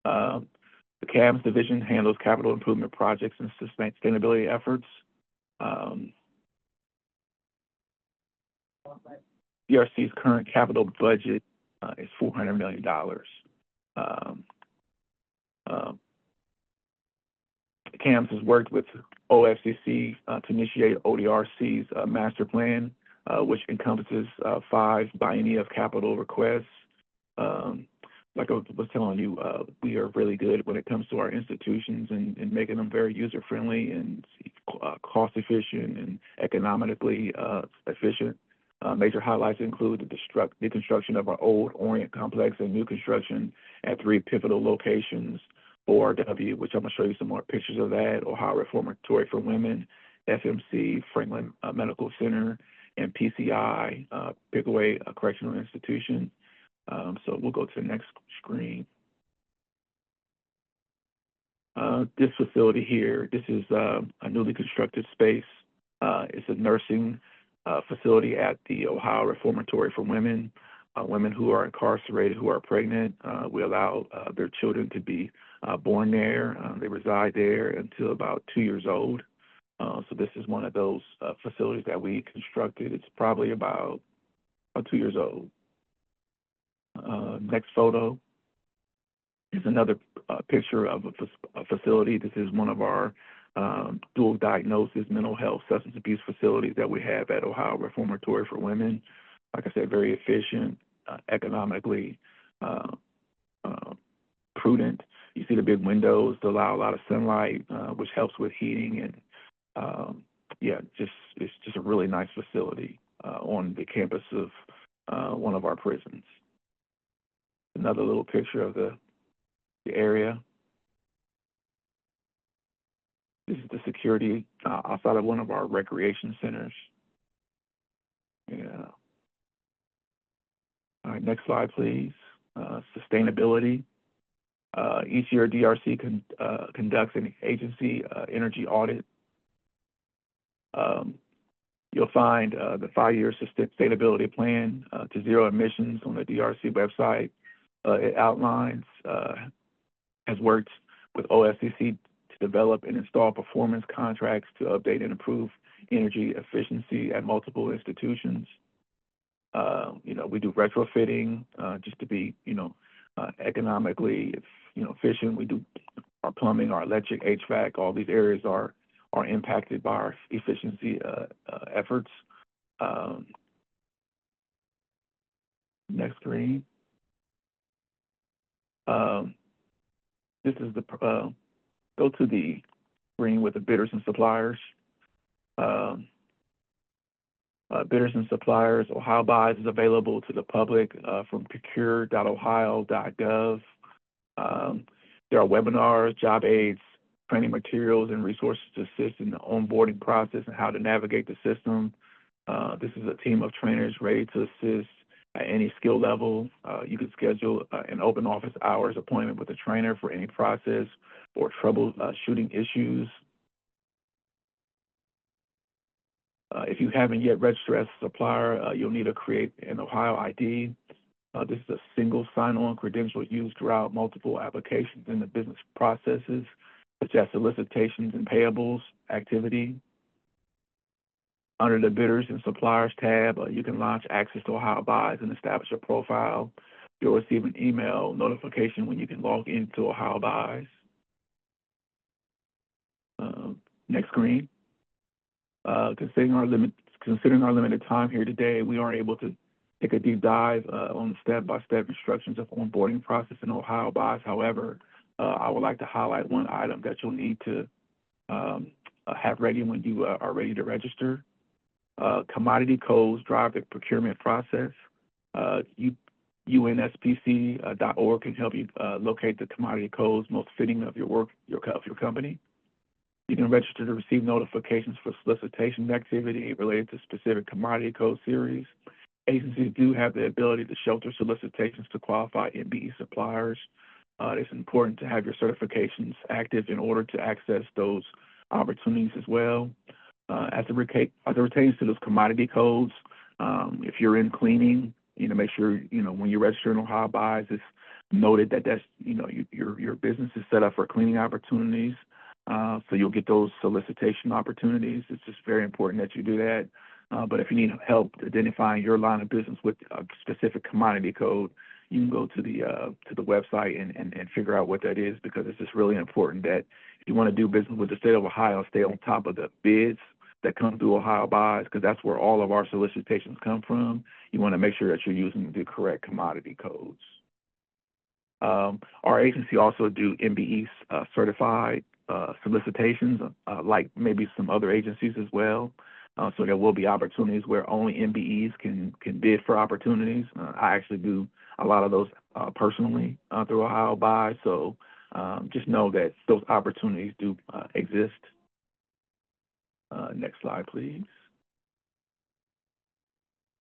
The CAMS division handles capital improvement projects and sustainability efforts. DRC's current capital budget is $400 million. CAMS has worked with OFCC to initiate ODRC's master plan, which encompasses 5 biennia of capital requests. Like I was telling you, we are really good when it comes to our institutions and making them very user-friendly and cost-efficient and economically efficient. Major highlights include the construction of our old Orient complex and new construction at 3 pivotal locations, ORW, which I'm going to show you some more pictures of that, Ohio Reformatory for Women, FMC, Franklin Medical Center, and PCI, Pickaway Correctional Institution. So we'll go to the next screen. This facility here, this is a newly constructed space. It's a nursing facility at the Ohio Reformatory for Women. Women who are incarcerated, who are pregnant, we allow their children to be born there. They reside there until about 2 years old. So this is one of those facilities that we constructed. It's probably about 2 years old. Next photo is another picture of a facility. This is one of our dual diagnosis mental health substance abuse facilities that we have at Ohio Reformatory for Women. Like I said, very efficient, economically prudent. You see the big windows to allow a lot of sunlight, which helps with heating and yeah, it's just a really nice facility on the campus of one of our prisons. Another little picture of the area. This is the security outside of one of our recreation centers. Yeah. All right, next slide, please. Sustainability. Each year, DRC conducts an agency energy audit. You'll find the 5-year sustainability plan to zero emissions on the DRC website. It outlines, has worked with OSCC to develop and install performance contracts to update and improve energy efficiency at multiple institutions. We do retrofitting just to be, economically, efficient. We do our plumbing, our electric, HVAC. All these areas are impacted by our efficiency efforts. Next screen. This is the go to the screen with the bidders and suppliers. Bidders and suppliers, Ohio Buys is available to the public from procure.ohio.gov. There are webinars, job aids, training materials, and resources to assist in the onboarding process and how to navigate the system. This is a team of trainers ready to assist at any skill level. You can schedule an open office hours appointment with a trainer for any process or troubleshooting issues. If you haven't yet registered as a supplier, you'll need to create an Ohio ID. This is a single sign-on credential used throughout multiple applications in the business processes, such as solicitations and payables activity. Under the Bidders and Suppliers tab, you can launch access to Ohio Buys and establish a profile. You'll receive an email notification when you can log into Ohio Buys. Next screen. Considering our limited time here today, we aren't able to take a deep dive on the step-by-step instructions of onboarding process in Ohio Buys. However, I would like to highlight one item that you'll need to have ready when you are ready to register. Commodity codes drive the procurement process. UNSPC.org can help you locate the commodity codes most fitting of your company. You can register to receive notifications for solicitation activity related to specific commodity code series. Agencies do have the ability to shelter solicitations to qualify MBE suppliers. It's important to have your certifications active in order to access those opportunities as well. As it pertains to those commodity codes, if you're in cleaning, make sure, when you register in Ohio Buys, it's noted that that's, your business is set up for cleaning opportunities. So you'll get those solicitation opportunities. It's just very important that you do that. But if you need help identifying your line of business with a specific commodity code, you can go to the website and figure out what that is, because it's just really important that if you want to do business with the state of Ohio, stay on top of the bids that come through Ohio Buys, because that's where all of our solicitations come from. You want to make sure that you're using the correct commodity codes. Our agency also do MBE certified solicitations, like maybe some other agencies as well. So there will be opportunities where only MBEs can bid for opportunities. I actually do a lot of those personally through Ohio Buys. So just know that those opportunities do exist. Next slide, please.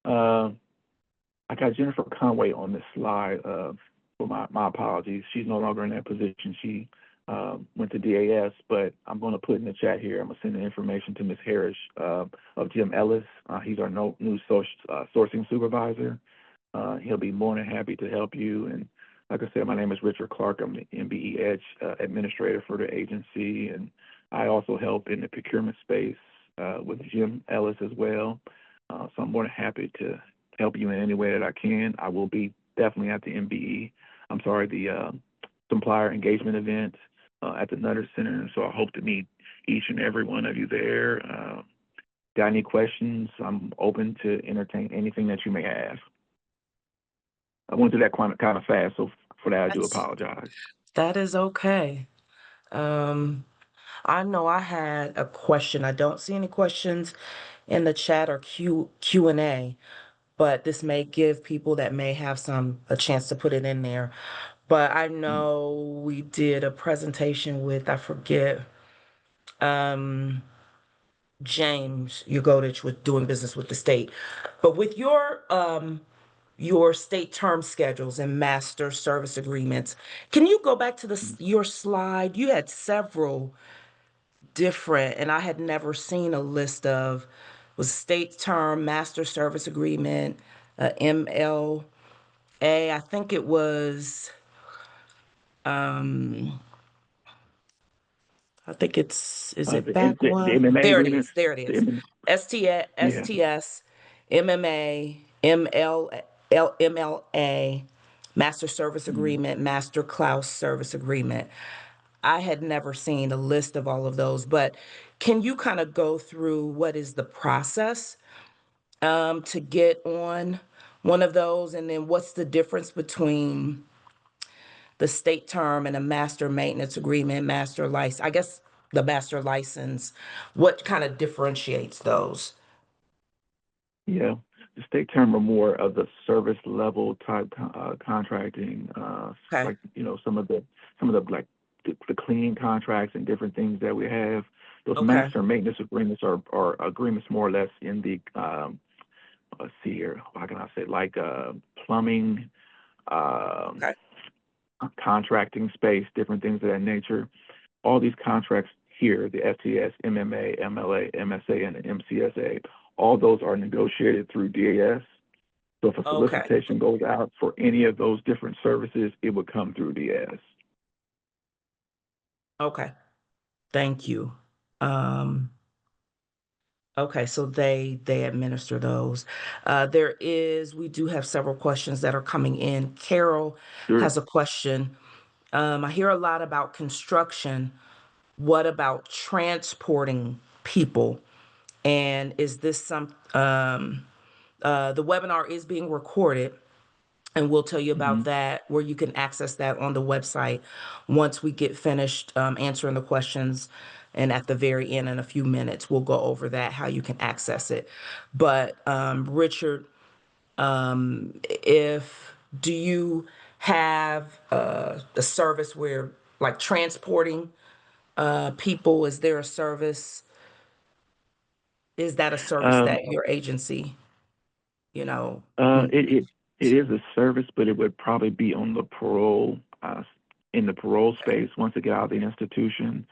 I got Jennifer Conway on this slide. For my apologies. She's no longer in that position. She went to DAS, but I'm going to put in the chat here. I'm going to send the information to Ms. Harris of Jim Ellis. He's our new sourcing supervisor. He'll be more than happy to help you. And like I said, my name is Richard Clark. I'm the MBE Edge administrator for the agency, and I also help in the procurement space with Jim Ellis as well. So I'm more than happy to help you in any way that I can. I will be definitely at the supplier engagement event at the Nutter Center. So I hope to meet each and every one of you there. Got any questions? I'm open to entertain anything that you may have. I went through that kind of fast, so for that I do apologize. That is okay. I know I had a question. I don't see any questions in the chat or Q&A, but this may give people that may have a chance to put it in there. But I Mm. know we did a presentation with, I forget, um, James Yagodich with doing business with the state. But with your state term schedules and master service agreements, can you go back to your slide? You had several different, and I had never seen a list of was state term master service agreement, MLA. I think it was um I think is it back The one? MMA There it agreements, is. There it the is. MMA, STS, yeah. STS, MMA, MLA, Master Service Mm. Agreement, Master Clause Service Agreement. I had never seen a list of all of those, but can you kind of go through what is the process to get on one of those, and then what's the difference between the state term and a master maintenance agreement, master license? I guess the master license. What kind of differentiates those? Yeah, the state term are more of the service level type contracting, Okay. like some of the like the cleaning contracts and different things that we have. Those Okay. master maintenance agreements are agreements more or less in the let's see here, how can I say, like plumbing, um, Okay. contracting space, different things of that nature. All these contracts here, the FTS, MMA, MLA, MSA, and the MCSA, all those are negotiated through DAS. So if a Okay. solicitation goes out for any of those different services, it would come through DAS. Okay. Thank you. Um, okay, so they administer those. We do have several questions that are coming in. Carol Sure. has a question. I hear a lot about construction. What about transporting people? And is this the webinar is being recorded, and we'll tell you Hmm. about that, where you can access that on the website once we get finished answering the questions. And at the very end, in a few minutes, we'll go over that, how you can access it. But Richard, if do you have a service where, like, transporting people, is there a service? Is that a service Um, that your agency, you know? uh, it, it it is a service, but it would probably be on the parole in the parole space once they get out of the institution.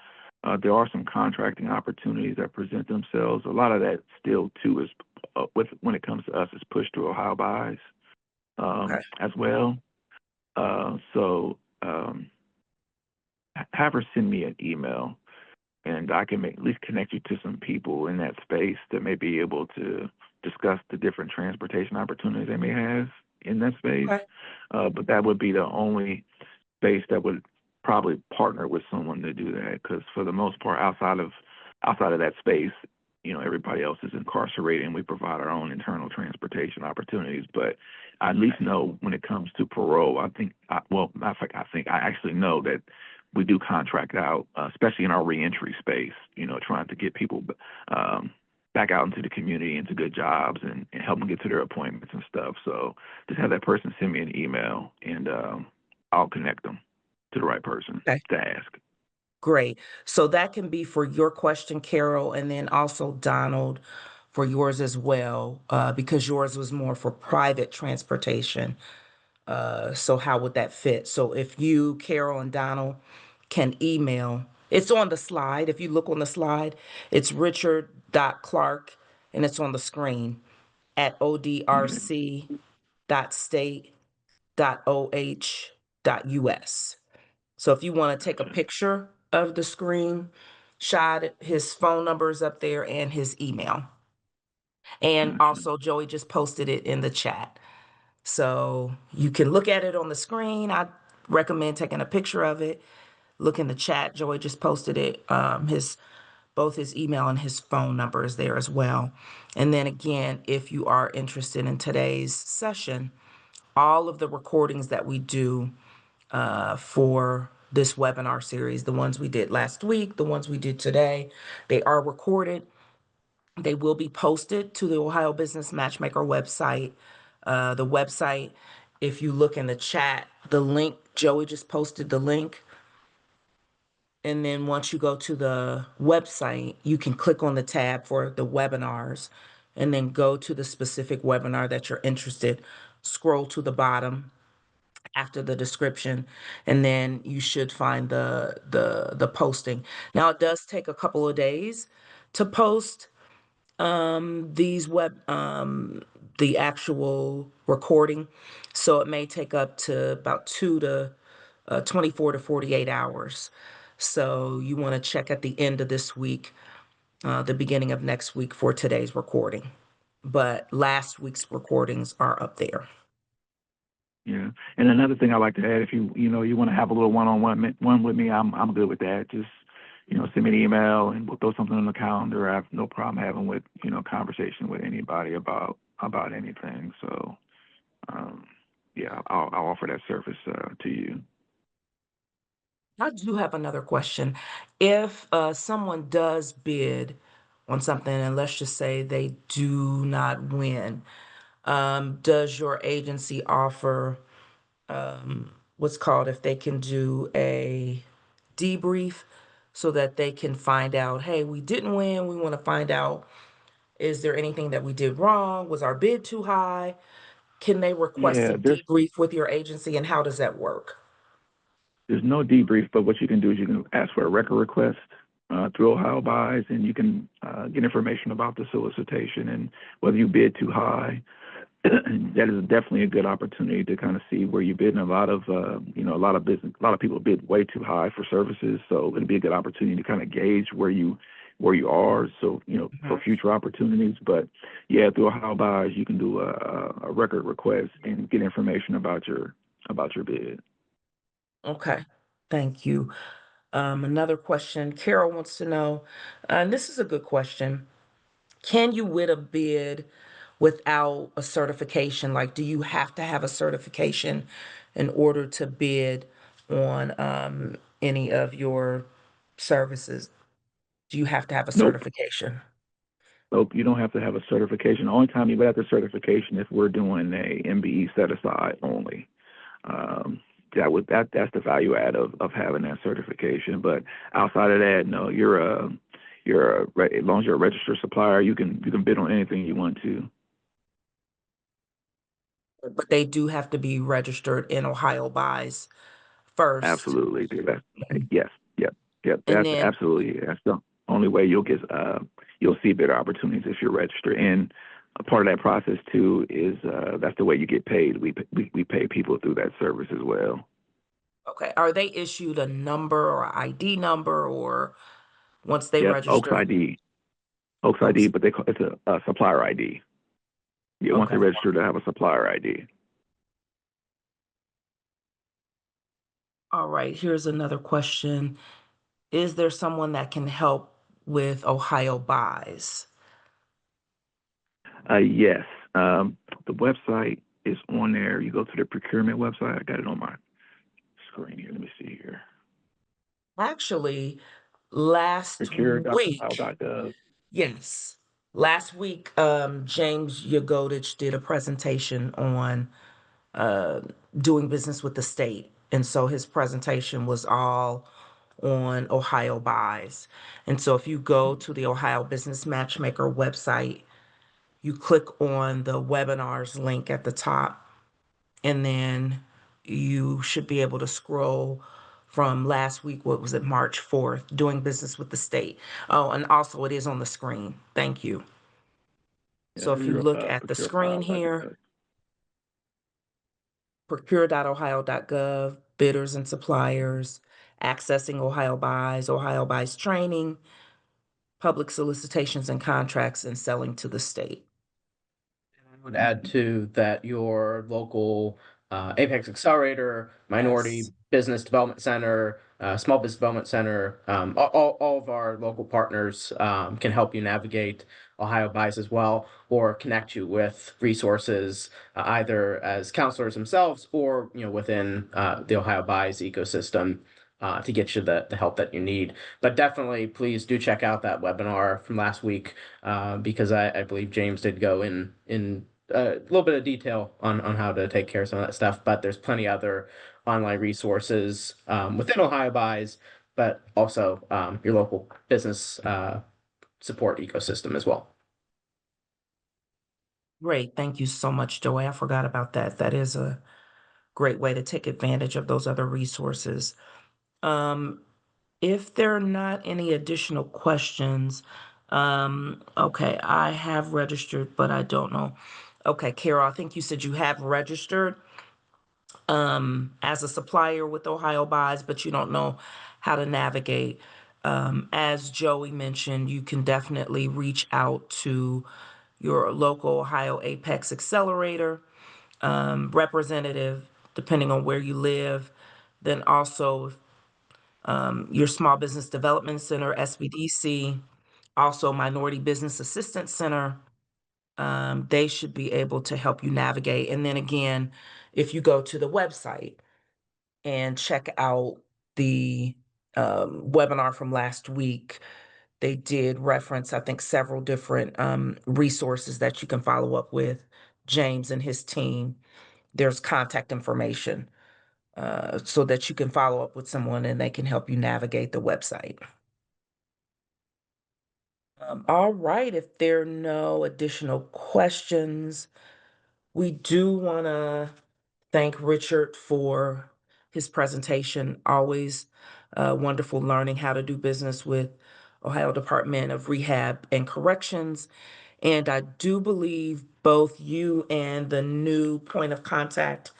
There are some contracting opportunities that present themselves. A lot of that still too is with when it comes to us is pushed through Ohio buys Okay. as well. So have her send me an email, and I can at least connect you to some people in that space that may be able to discuss the different transportation opportunities they may have in that space. Okay. But that would be the only space that would probably partner with someone to do that, because for the most part, outside of that space, everybody else is incarcerated, and we provide our own internal transportation opportunities. But I at least know when it comes to parole, matter of fact, I actually know that we do contract out, especially in our reentry space. Trying to get people um, back out into the community, into good jobs, and help them get to their appointments and stuff. So just have that person send me an email, and I'll connect them to the right person Okay. to ask. Great. So that can be for your question, Carol, and then also Donald for yours as well, because yours was more for private transportation. So how would that fit? So if you, Carol, and Donald can email, it's on the slide. If you look on the slide, it's richard.clark, and it's on the screen at Yeah. odrc.state.oh.us. So if you want to take a Gotcha. picture of the screen shot, his phone number is up there and his email. And Gotcha. also, Joey just posted it in the chat. So you can look at it on the screen. I recommend taking a picture of it. Look in the chat. Joey just posted it. Both his email and his phone number is there as well. And then again, if you are interested in today's session, all of the recordings that we do for this webinar series, the ones we did last week, the ones we did today. They are recorded. They will be posted to the Ohio Business Matchmaker website. The website, if you look in the chat, the link, Joey just posted the link. And then once you go to the website, you can click on the tab for the webinars and then go to the specific webinar that you're interested. Scroll to the bottom after the description, and then you should find the posting. Now it does take a couple of days to post these the actual recording, so it may take up to about 24 to 48 hours. So you want to check at the end of this week, the beginning of next week for today's recording. But last week's recordings are up there. Yeah. And another thing I like to add, if you want to have a little one with me, I'm good with that. Just, send me an email and we'll throw something on the calendar. I have no problem having conversation with anybody about anything. So, yeah, I'll offer that service to you. I do have another question. If someone does bid on something, and let's just say they do not win, does your agency offer what's called, if they can do a debrief so that they can find out, hey, we didn't win. We want to find out, is there anything that we did wrong? Was our bid too high? Can they request a Yeah, debrief with your agency, and how does that work? there's no debrief, but what you can do is you can ask for a record request through Ohio Buys, and you can get information about the solicitation and whether you bid too high. That is definitely a good opportunity to kind of see where you bid. And a lot of a lot of people bid way too high for services, so it'll be a good opportunity to kind of gauge where you are. So for future opportunities. But yeah, through Ohio Buys, you can do a record request and get information about your bid. Okay, thank you. Another question, Carol wants to know, and this is a good question. Can you win a bid without a certification? Like, do you have to have a certification in order to bid on any of your services? Do you have to have a Nope. certification? Nope, you don't have to have a certification. The only time you would have the certification if we're doing a MBE set aside only. That's the value add of having that certification. But outside of that, no, as long as you're a registered supplier, you can bid on anything you want to. But they do have to be registered in Ohio Buys first. Absolutely. Yes. Yep. And That's then, absolutely, that's the only way you'll see better opportunities if you're registered. And a part of that process too is that's the way you get paid. We pay people through that service as well. okay, are they issued a number or ID number, or once they Yep. register? Oaks ID, Oops, but it's a supplier ID. Yeah, once they okay. register, they have a supplier ID. All right, here's another question. Is there someone that can help with Ohio Buys? Yes. The website is on there. You go to the procurement website. I got it on my screen here. Let me see here. Actually, last week, Procure.ohio.gov. yes, last week, James Yagodich did a presentation on uh, doing business with the state. And so his presentation was all on Ohio Buys. And so if you go to the Ohio Business Matchmaker website, you click on the webinars link at the top, and then you should be able to scroll from last week. What was it, March 4th, doing business with the state. Oh, and also it is on the screen. Thank you. Yeah, So if you through look at the screen here, procure.ohio.gov. procure.ohio.gov, bidders and suppliers, accessing Ohio Buys training, public solicitations and contracts, and selling to the state. I would add to that your local Apex Accelerator, Minority Yes. Business Development Center, Small Business Development Center, all of our local partners can help you navigate Ohio Buys as well, or connect you with resources either as counselors themselves or within the Ohio Buys ecosystem. to get you the help that you need. But definitely, please do check out that webinar from last week because I believe James did go in a little bit of detail on how to take care of some of that stuff. But there's plenty other online resources within Ohio Buys, but also your local business support ecosystem as well. Great. Thank you so much, Joey. I forgot about that. That is a great way to take advantage of those other resources. Um, if there are not any additional questions, okay, I have registered, but I don't know. Okay, Carol, I think you said you have registered as a supplier with Ohio Buys, but you don't know how to navigate. As Joey mentioned, you can definitely reach out to your local Ohio Apex Accelerator representative, depending on where you live. Then also your Small Business Development Center, SBDC, also Minority Business Assistance Center. They should be able to help you navigate. And then again, if you go to the website and check out the webinar from last week, they did reference, I think, several different resources that you can follow up with James and his team. There's contact information so that you can follow up with someone and they can help you navigate the website. All right, if there are no additional questions, we do want to thank Richard for his presentation. Always wonderful learning how to do business with Ohio Department of Rehab and Corrections. And I do believe both you and the new point of contact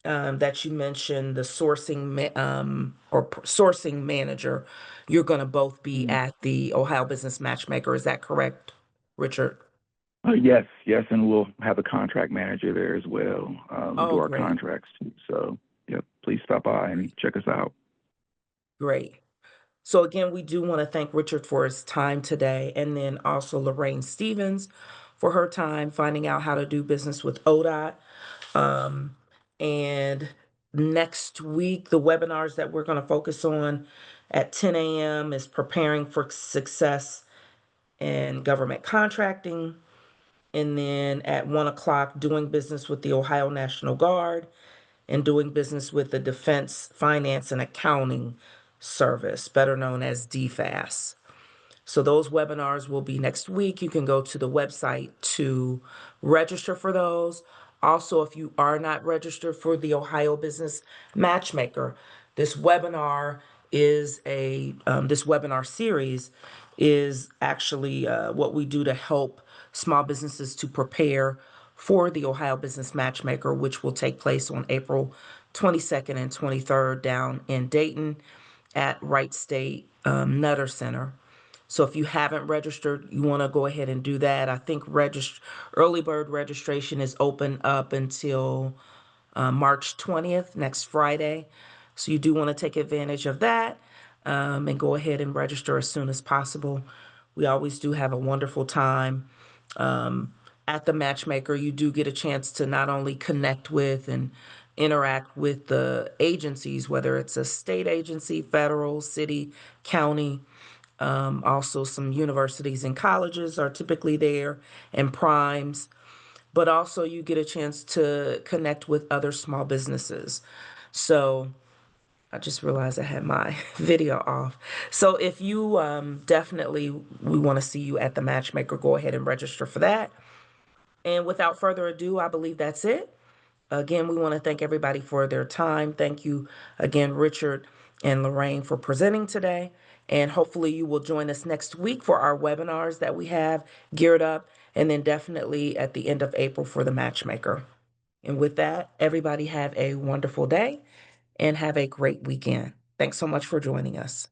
that you mentioned, the sourcing manager, you're going to both be Mhm. at the Ohio Business Matchmaker. Is that correct, Richard? Yes, yes, and we'll have a contract manager there as well. We'll do Oh, our great, contracts too. So, yep, please stop by and check us out. great. So again, we do want to thank Richard for his time today, and then also Lorraine Stevens for her time finding out how to do business with ODOT. Um, and next week, the webinars that we're going to focus on at 10 a.m. is preparing for success in government contracting. And then at 1 o'clock, doing business with the Ohio National Guard and doing business with the Defense Finance and Accounting Service, better known as DFAS. So those webinars will be next week. You can go to the website to register for those. Also, if you are not registered for the Ohio Business Matchmaker, this webinar this webinar series is actually what we do to help small businesses to prepare for the Ohio Business Matchmaker, which will take place on April 22nd and 23rd down in Dayton at Wright State Nutter Center. So if you haven't registered, you want to go ahead and do that. I think early bird registration is open up until March 20th, next Friday. So you do want to take advantage of that and go ahead and register as soon as possible. We always do have a wonderful time. At the matchmaker, you do get a chance to not only connect with and interact with the agencies, whether it's a state agency, federal, city, county. Also, some universities and colleges are typically there and primes, but also you get a chance to connect with other small businesses. So I just realized I had my video off. So if you definitely, we want to see you at the matchmaker, go ahead and register for that. And without further ado, I believe that's it. Again, we want to thank everybody for their time. Thank you again, Richard and Lorraine, for presenting today. And hopefully you will join us next week for our webinars that we have geared up, and then definitely at the end of April for the matchmaker. And with that, everybody have a wonderful day and have a great weekend. Thanks so much for joining us.